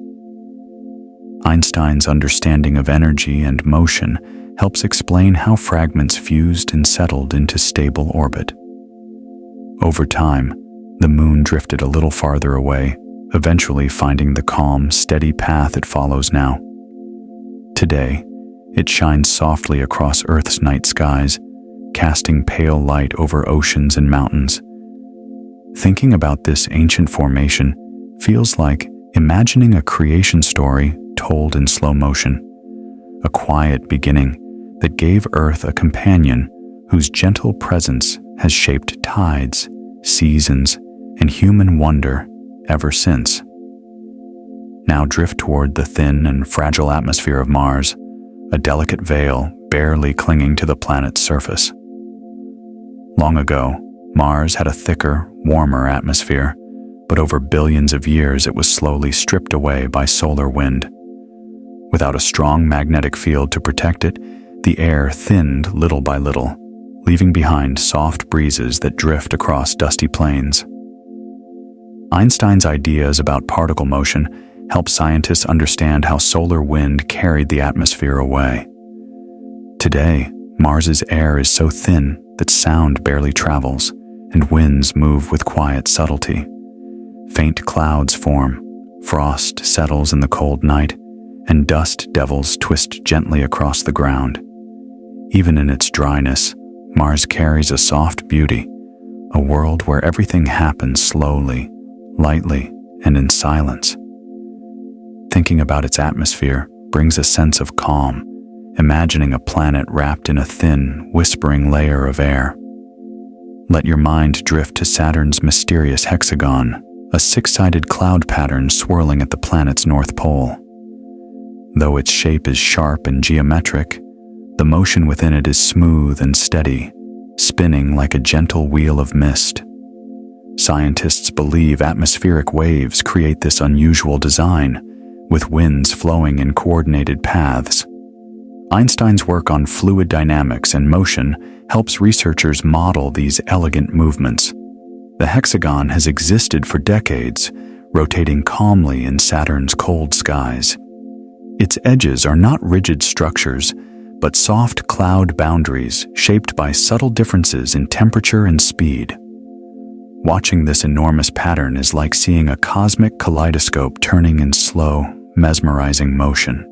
Einstein's understanding of energy and motion helps explain how fragments fused and settled into stable orbit. Over time, the moon drifted a little farther away, eventually finding the calm, steady path it follows now. Today, it shines softly across Earth's night skies, casting pale light over oceans and mountains. Thinking about this ancient formation feels like imagining a creation story told in slow motion, a quiet beginning that gave Earth a companion whose gentle presence has shaped tides, seasons, and human wonder ever since. Now drift toward the thin and fragile atmosphere of Mars, a delicate veil barely clinging to the planet's surface. Long ago, Mars had a thicker, warmer atmosphere, but over billions of years it was slowly stripped away by solar wind. Without a strong magnetic field to protect it, the air thinned little by little, leaving behind soft breezes that drift across dusty plains. Einstein's ideas about particle motion help scientists understand how solar wind carried the atmosphere away. Today, Mars's air is so thin that sound barely travels, and winds move with quiet subtlety. Faint clouds form, frost settles in the cold night, and dust devils twist gently across the ground. Even in its dryness, Mars carries a soft beauty, a world where everything happens slowly, lightly, and in silence. Thinking about its atmosphere brings a sense of calm, imagining a planet wrapped in a thin, whispering layer of air. Let your mind drift to Saturn's mysterious hexagon, a six-sided cloud pattern swirling at the planet's north pole. Though its shape is sharp and geometric, the motion within it is smooth and steady, spinning like a gentle wheel of mist. Scientists believe atmospheric waves create this unusual design, with winds flowing in coordinated paths. Einstein's work on fluid dynamics and motion helps researchers model these elegant movements. The hexagon has existed for decades, rotating calmly in Saturn's cold skies. Its edges are not rigid structures, but soft cloud boundaries shaped by subtle differences in temperature and speed. Watching this enormous pattern is like seeing a cosmic kaleidoscope turning in slow, mesmerizing motion.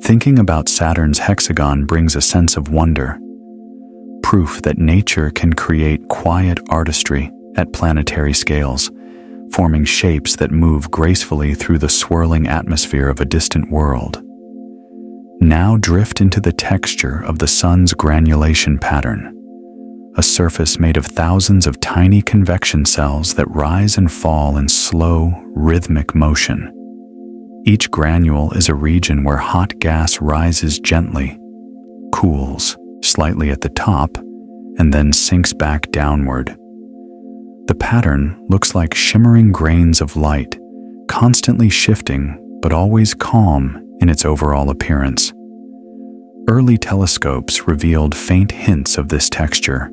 Thinking about Saturn's hexagon brings a sense of wonder, proof that nature can create quiet artistry at planetary scales, forming shapes that move gracefully through the swirling atmosphere of a distant world. Now drift into the texture of the sun's granulation pattern, a surface made of thousands of tiny convection cells that rise and fall in slow, rhythmic motion. Each granule is a region where hot gas rises gently, cools slightly at the top, and then sinks back downward. The pattern looks like shimmering grains of light, constantly shifting but always calm in its overall appearance. Early telescopes revealed faint hints of this texture,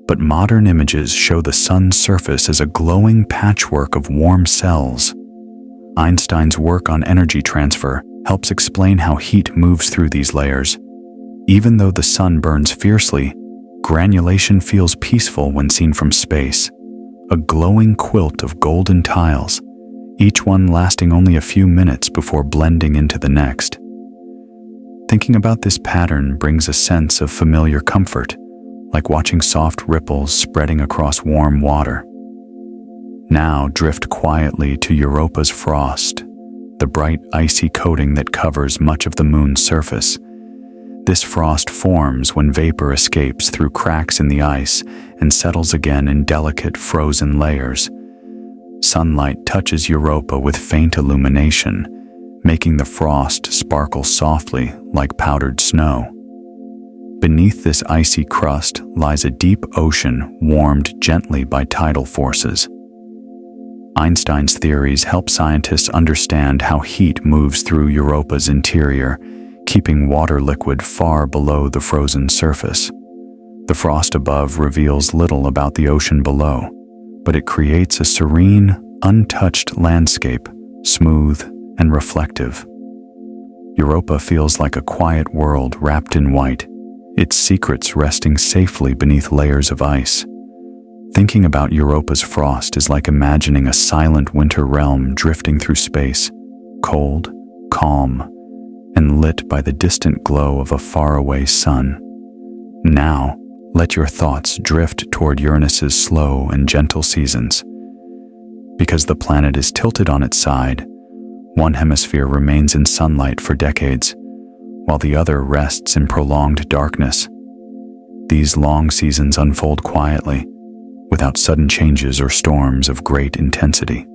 but modern images show the sun's surface as a glowing patchwork of warm cells. Einstein's work on energy transfer helps explain how heat moves through these layers. Even though the sun burns fiercely, granulation feels peaceful when seen from space, a glowing quilt of golden tiles, each one lasting only a few minutes before blending into the next. Thinking about this pattern brings a sense of familiar comfort, like watching soft ripples spreading across warm water. Now drift quietly to Europa's frost, the bright icy coating that covers much of the moon's surface. This frost forms when vapor escapes through cracks in the ice and settles again in delicate frozen layers. Sunlight touches Europa with faint illumination, making the frost sparkle softly like powdered snow. Beneath this icy crust lies a deep ocean warmed gently by tidal forces. Einstein's theories help scientists understand how heat moves through Europa's interior, keeping water liquid far below the frozen surface. The frost above reveals little about the ocean below, but it creates a serene, untouched landscape, smooth and reflective. Europa feels like a quiet world wrapped in white, its secrets resting safely beneath layers of ice. Thinking about Europa's frost is like imagining a silent winter realm drifting through space, cold, calm, and lit by the distant glow of a faraway sun. Now, let your thoughts drift toward Uranus's slow and gentle seasons. Because the planet is tilted on its side, one hemisphere remains in sunlight for decades, while the other rests in prolonged darkness. These long seasons unfold quietly, without sudden changes or storms of great intensity.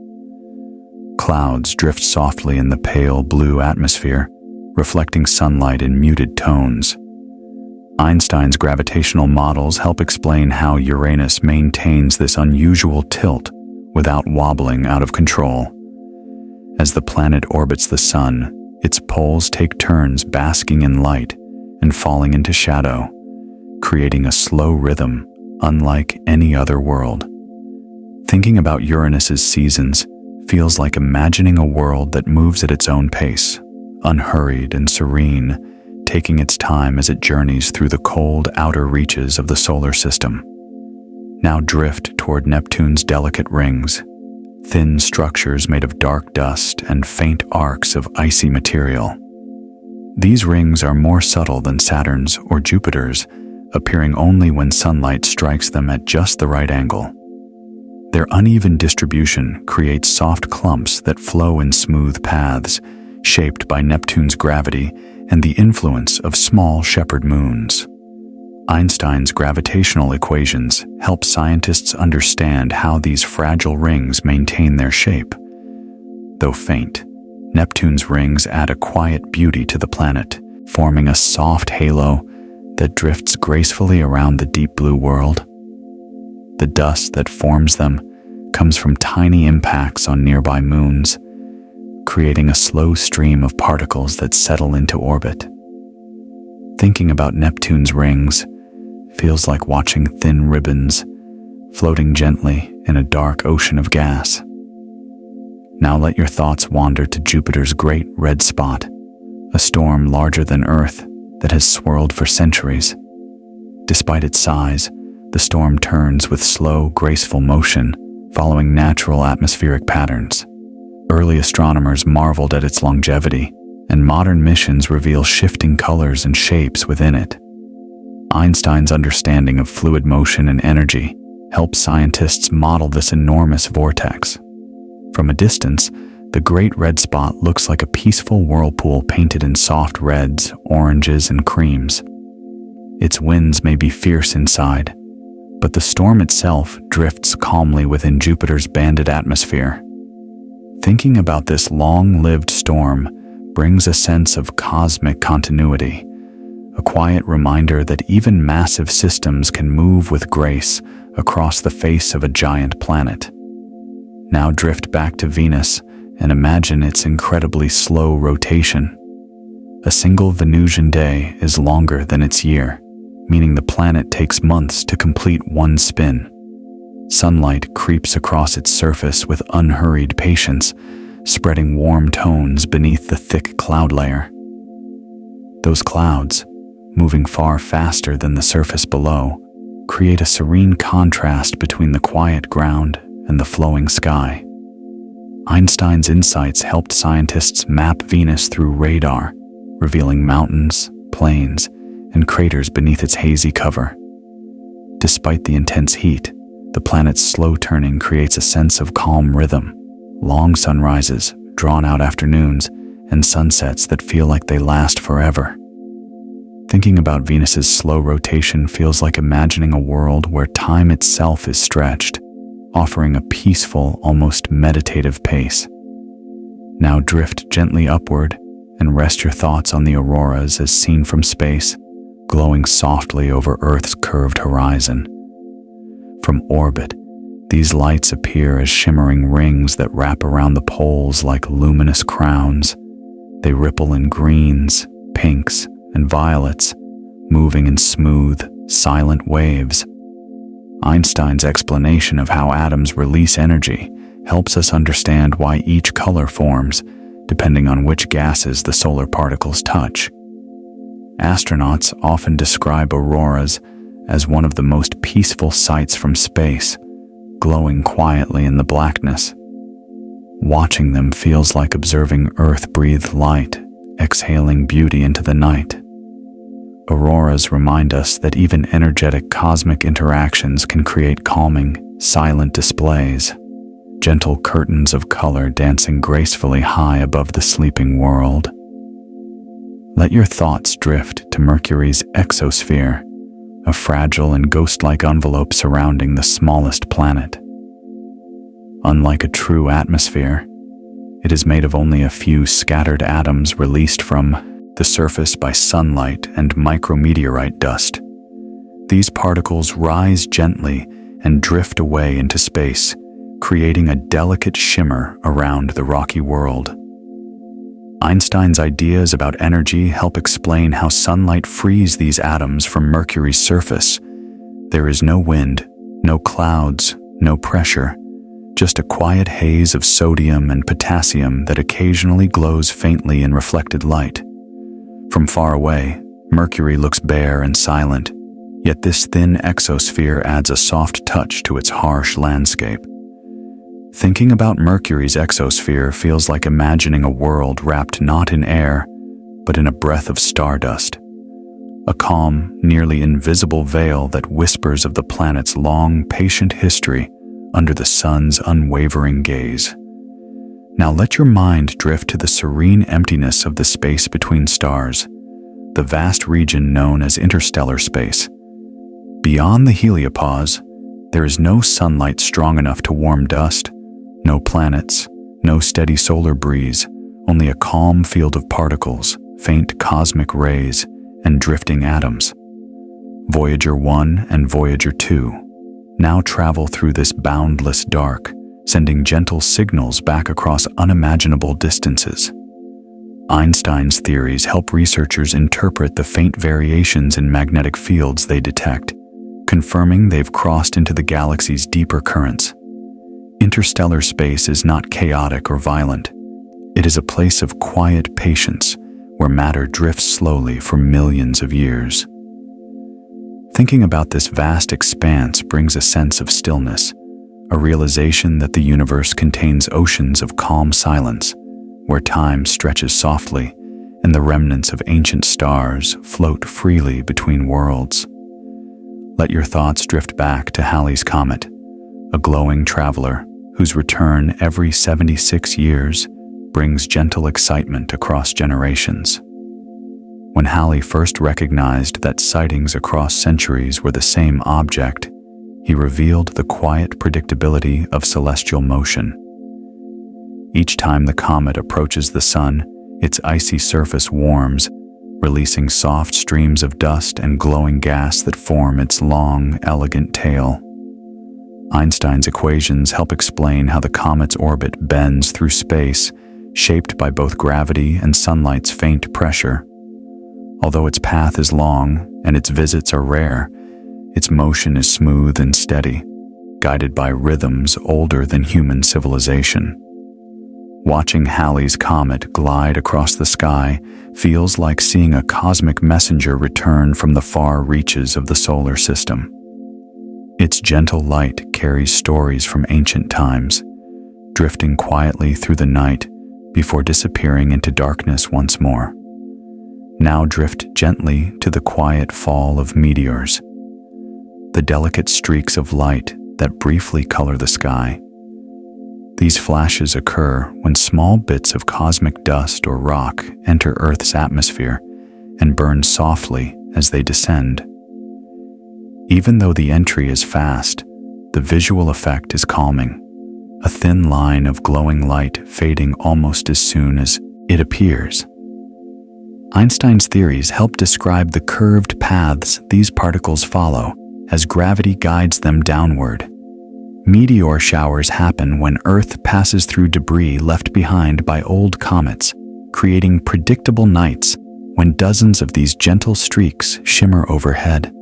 Clouds drift softly in the pale blue atmosphere, reflecting sunlight in muted tones. Einstein's gravitational models help explain how Uranus maintains this unusual tilt without wobbling out of control. As the planet orbits the sun, its poles take turns basking in light and falling into shadow, creating a slow rhythm unlike any other world. Thinking about Uranus's seasons feels like imagining a world that moves at its own pace, unhurried and serene, taking its time as it journeys through the cold outer reaches of the solar system. Now drift toward Neptune's delicate rings, thin structures made of dark dust and faint arcs of icy material. These rings are more subtle than Saturn's or Jupiter's, appearing only when sunlight strikes them at just the right angle. Their uneven distribution creates soft clumps that flow in smooth paths, shaped by Neptune's gravity and the influence of small shepherd moons. Einstein's gravitational equations help scientists understand how these fragile rings maintain their shape. Though faint, Neptune's rings add a quiet beauty to the planet, forming a soft halo that drifts gracefully around the deep blue world. The dust that forms them comes from tiny impacts on nearby moons, creating a slow stream of particles that settle into orbit. Thinking about Neptune's rings feels like watching thin ribbons floating gently in a dark ocean of gas. Now let your thoughts wander to Jupiter's great red spot, a storm larger than Earth that has swirled for centuries. Despite its size, the storm turns with slow, graceful motion, following natural atmospheric patterns. Early astronomers marveled at its longevity, and modern missions reveal shifting colors and shapes within it. Einstein's understanding of fluid motion and energy helps scientists model this enormous vortex. From a distance, the Great Red Spot looks like a peaceful whirlpool painted in soft reds, oranges, and creams. Its winds may be fierce inside, but the storm itself drifts calmly within Jupiter's banded atmosphere. Thinking about this long-lived storm brings a sense of cosmic continuity, a quiet reminder that even massive systems can move with grace across the face of a giant planet. Now drift back to Venus and imagine its incredibly slow rotation. A single Venusian day is longer than its year, meaning the planet takes months to complete one spin. Sunlight creeps across its surface with unhurried patience, spreading warm tones beneath the thick cloud layer. Those clouds, moving far faster than the surface below, create a serene contrast between the quiet ground and the flowing sky. Einstein's insights helped scientists map Venus through radar, revealing mountains, plains, and craters beneath its hazy cover. Despite the intense heat, the planet's slow turning creates a sense of calm rhythm. Long sunrises, drawn-out afternoons, and sunsets that feel like they last forever. Thinking about Venus's slow rotation feels like imagining a world where time itself is stretched, offering a peaceful, almost meditative pace. Now drift gently upward and rest your thoughts on the auroras as seen from space, glowing softly over Earth's curved horizon. From orbit, these lights appear as shimmering rings that wrap around the poles like luminous crowns. They ripple in greens, pinks, and violets, moving in smooth, silent waves. Einstein's explanation of how atoms release energy helps us understand why each color forms, depending on which gases the solar particles touch. Astronauts often describe auroras as one of the most peaceful sights from space, glowing quietly in the blackness. Watching them feels like observing Earth-breathed light, exhaling beauty into the night. Auroras remind us that even energetic cosmic interactions can create calming, silent displays, gentle curtains of color dancing gracefully high above the sleeping world. Let your thoughts drift to Mercury's exosphere, a fragile and ghost-like envelope surrounding the smallest planet. Unlike a true atmosphere, it is made of only a few scattered atoms released from the surface by sunlight and micrometeorite dust. These particles rise gently and drift away into space, creating a delicate shimmer around the rocky world. Einstein's ideas about energy help explain how sunlight frees these atoms from Mercury's surface. There is no wind, no clouds, no pressure, just a quiet haze of sodium and potassium that occasionally glows faintly in reflected light. From far away, Mercury looks bare and silent, yet this thin exosphere adds a soft touch to its harsh landscape. Thinking about Mercury's exosphere feels like imagining a world wrapped not in air, but in a breath of stardust. A calm, nearly invisible veil that whispers of the planet's long, patient history under the sun's unwavering gaze. Now let your mind drift to the serene emptiness of the space between stars, the vast region known as interstellar space. Beyond the heliopause, there is no sunlight strong enough to warm dust, no planets, no steady solar breeze, only a calm field of particles, faint cosmic rays, and drifting atoms. Voyager 1 and Voyager 2 now travel through this boundless dark, sending gentle signals back across unimaginable distances. Einstein's theories help researchers interpret the faint variations in magnetic fields they detect, confirming they've crossed into the galaxy's deeper currents. Interstellar space is not chaotic or violent. It is a place of quiet patience where matter drifts slowly for millions of years. Thinking about this vast expanse brings a sense of stillness, a realization that the universe contains oceans of calm silence, where time stretches softly and the remnants of ancient stars float freely between worlds. Let your thoughts drift back to Halley's Comet, a glowing traveler whose return every 76 years brings gentle excitement across generations. When Halley first recognized that sightings across centuries were the same object, he revealed the quiet predictability of celestial motion. Each time the comet approaches the sun, its icy surface warms, releasing soft streams of dust and glowing gas that form its long, elegant tail. Einstein's equations help explain how the comet's orbit bends through space, shaped by both gravity and sunlight's faint pressure. Although its path is long and its visits are rare, its motion is smooth and steady, guided by rhythms older than human civilization. Watching Halley's Comet glide across the sky feels like seeing a cosmic messenger return from the far reaches of the solar system. Its gentle light carries stories from ancient times, drifting quietly through the night before disappearing into darkness once more. Now drift gently to the quiet fall of meteors, the delicate streaks of light that briefly color the sky. These flashes occur when small bits of cosmic dust or rock enter Earth's atmosphere and burn softly as they descend. Even though the entry is fast, the visual effect is calming, a thin line of glowing light fading almost as soon as it appears. Einstein's theories help describe the curved paths these particles follow as gravity guides them downward. Meteor showers happen when Earth passes through debris left behind by old comets, creating predictable nights when dozens of these gentle streaks shimmer overhead.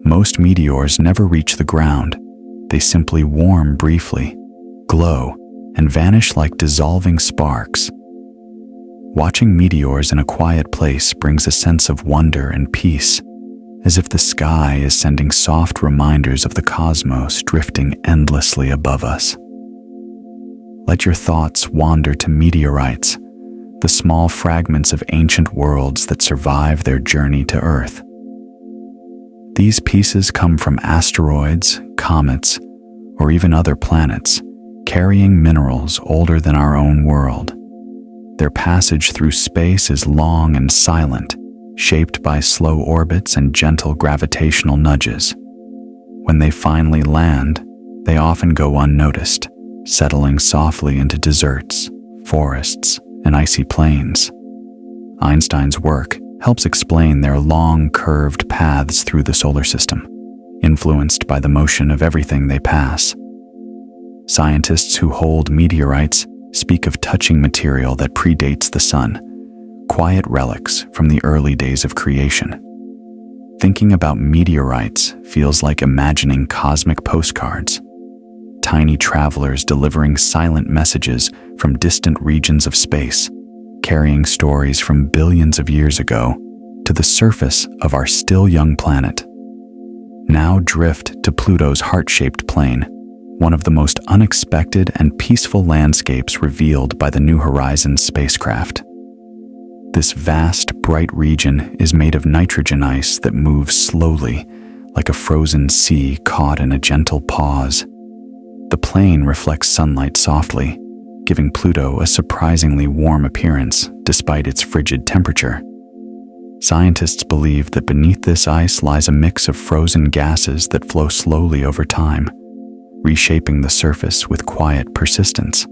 Most meteors never reach the ground. They simply warm briefly, glow, and vanish like dissolving sparks. Watching meteors in a quiet place brings a sense of wonder and peace, as if the sky is sending soft reminders of the cosmos drifting endlessly above us. Let your thoughts wander to meteorites, the small fragments of ancient worlds that survive their journey to Earth. These pieces come from asteroids, comets, or even other planets, carrying minerals older than our own world. Their passage through space is long and silent, shaped by slow orbits and gentle gravitational nudges. When they finally land, they often go unnoticed, settling softly into deserts, forests, and icy plains. Einstein's work helps explain their long, curved paths through the solar system, influenced by the motion of everything they pass. Scientists who hold meteorites speak of touching material that predates the sun, quiet relics from the early days of creation. Thinking about meteorites feels like imagining cosmic postcards, tiny travelers delivering silent messages from distant regions of space, carrying stories from billions of years ago to the surface of our still young planet. Now drift to Pluto's heart-shaped plain, one of the most unexpected and peaceful landscapes revealed by the New Horizons spacecraft. This vast, bright region is made of nitrogen ice that moves slowly, like a frozen sea caught in a gentle pause. The plain reflects sunlight softly, giving Pluto a surprisingly warm appearance despite its frigid temperature. Scientists believe that beneath this ice lies a mix of frozen gases that flow slowly over time, reshaping the surface with quiet persistence.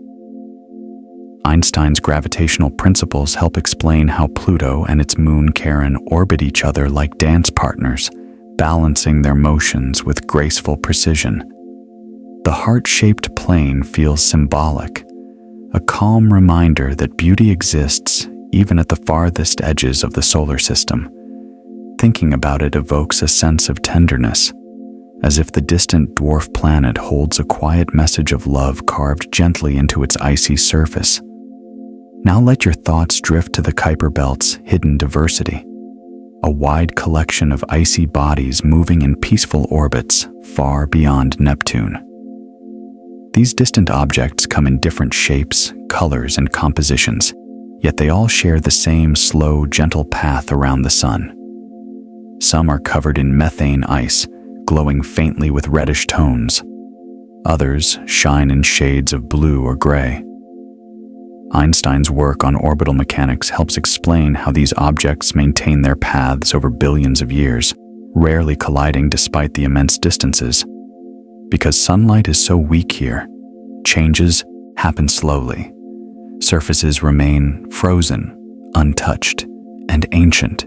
Einstein's gravitational principles help explain how Pluto and its moon Charon orbit each other like dance partners, balancing their motions with graceful precision. The heart-shaped plain feels symbolic, a calm reminder that beauty exists even at the farthest edges of the solar system. Thinking about it evokes a sense of tenderness, as if the distant dwarf planet holds a quiet message of love carved gently into its icy surface. Now let your thoughts drift to the Kuiper Belt's hidden diversity, a wide collection of icy bodies moving in peaceful orbits far beyond Neptune. These distant objects come in different shapes, colors, and compositions, yet they all share the same slow, gentle path around the sun. Some are covered in methane ice, glowing faintly with reddish tones. Others shine in shades of blue or gray. Einstein's work on orbital mechanics helps explain how these objects maintain their paths over billions of years, rarely colliding despite the immense distances. Because sunlight is so weak here, changes happen slowly. Surfaces remain frozen, untouched, and ancient.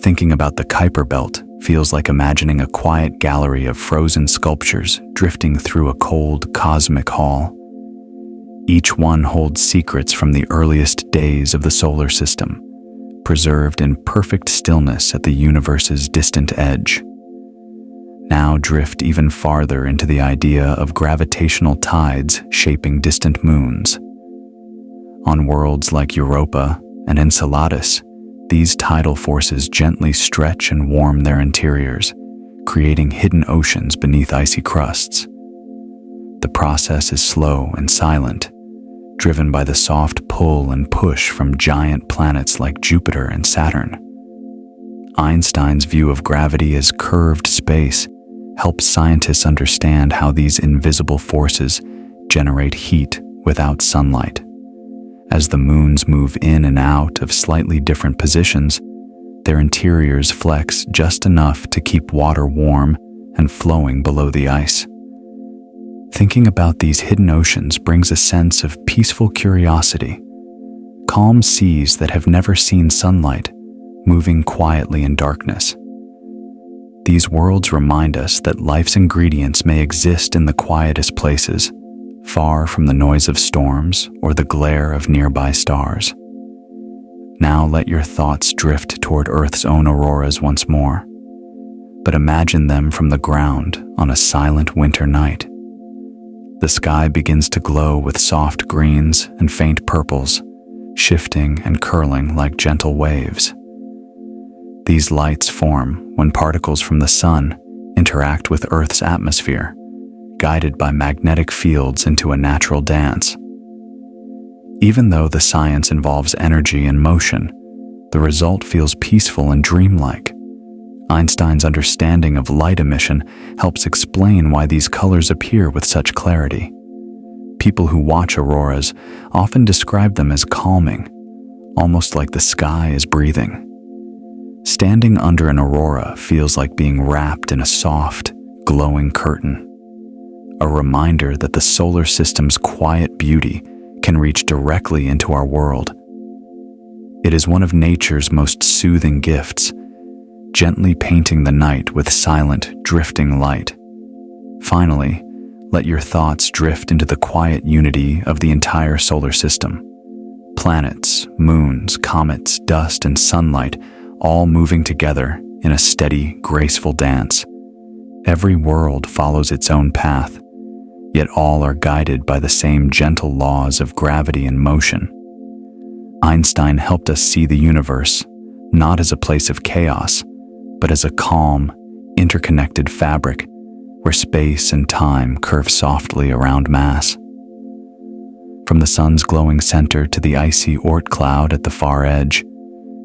Thinking about the Kuiper Belt feels like imagining a quiet gallery of frozen sculptures drifting through a cold cosmic hall. Each one holds secrets from the earliest days of the solar system, preserved in perfect stillness at the universe's distant edge. Now drift even farther into the idea of gravitational tides shaping distant moons. On worlds like Europa and Enceladus, these tidal forces gently stretch and warm their interiors, creating hidden oceans beneath icy crusts. The process is slow and silent, driven by the soft pull and push from giant planets like Jupiter and Saturn. Einstein's view of gravity as curved space helps scientists understand how these invisible forces generate heat without sunlight. As the moons move in and out of slightly different positions, their interiors flex just enough to keep water warm and flowing below the ice. Thinking about these hidden oceans brings a sense of peaceful curiosity. Calm seas that have never seen sunlight, moving quietly in darkness. These worlds remind us that life's ingredients may exist in the quietest places, far from the noise of storms or the glare of nearby stars. Now let your thoughts drift toward Earth's own auroras once more, but imagine them from the ground on a silent winter night. The sky begins to glow with soft greens and faint purples, shifting and curling like gentle waves. These lights form when particles from the sun interact with Earth's atmosphere, guided by magnetic fields into a natural dance. Even though the science involves energy and motion, the result feels peaceful and dreamlike. Einstein's understanding of light emission helps explain why these colors appear with such clarity. People who watch auroras often describe them as calming, almost like the sky is breathing. Standing under an aurora feels like being wrapped in a soft, glowing curtain, a reminder that the solar system's quiet beauty can reach directly into our world. It is one of nature's most soothing gifts, gently painting the night with silent, drifting light. Finally, let your thoughts drift into the quiet unity of the entire solar system. Planets, moons, comets, dust, and sunlight all moving together in a steady, graceful dance. Every world follows its own path, yet all are guided by the same gentle laws of gravity and motion. Einstein helped us see the universe not as a place of chaos, but as a calm, interconnected fabric where space and time curve softly around mass. From the sun's glowing center to the icy Oort cloud at the far edge,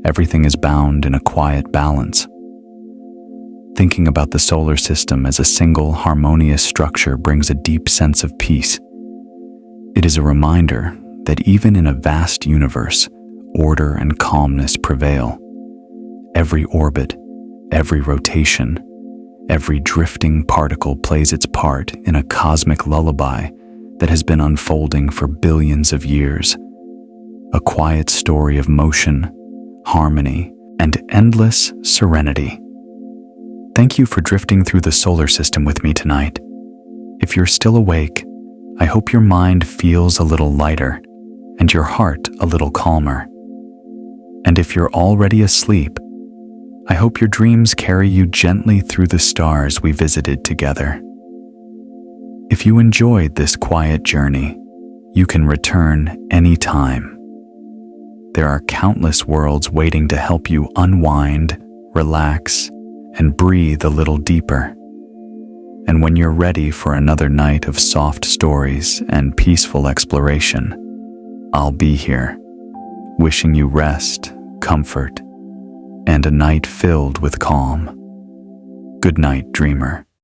everything is bound in a quiet balance. Thinking about the solar system as a single, harmonious structure brings a deep sense of peace. It is a reminder that even in a vast universe, order and calmness prevail. Every orbit, every rotation, every drifting particle plays its part in a cosmic lullaby that has been unfolding for billions of years. A quiet story of motion, harmony, and endless serenity. Thank you for drifting through the solar system with me tonight. If you're still awake, I hope your mind feels a little lighter and your heart a little calmer. And if you're already asleep, I hope your dreams carry you gently through the stars we visited together. If you enjoyed this quiet journey, you can return anytime. There are countless worlds waiting to help you unwind, relax, and breathe a little deeper. And when you're ready for another night of soft stories and peaceful exploration, I'll be here, wishing you rest, comfort, and a night filled with calm. Good night, dreamer.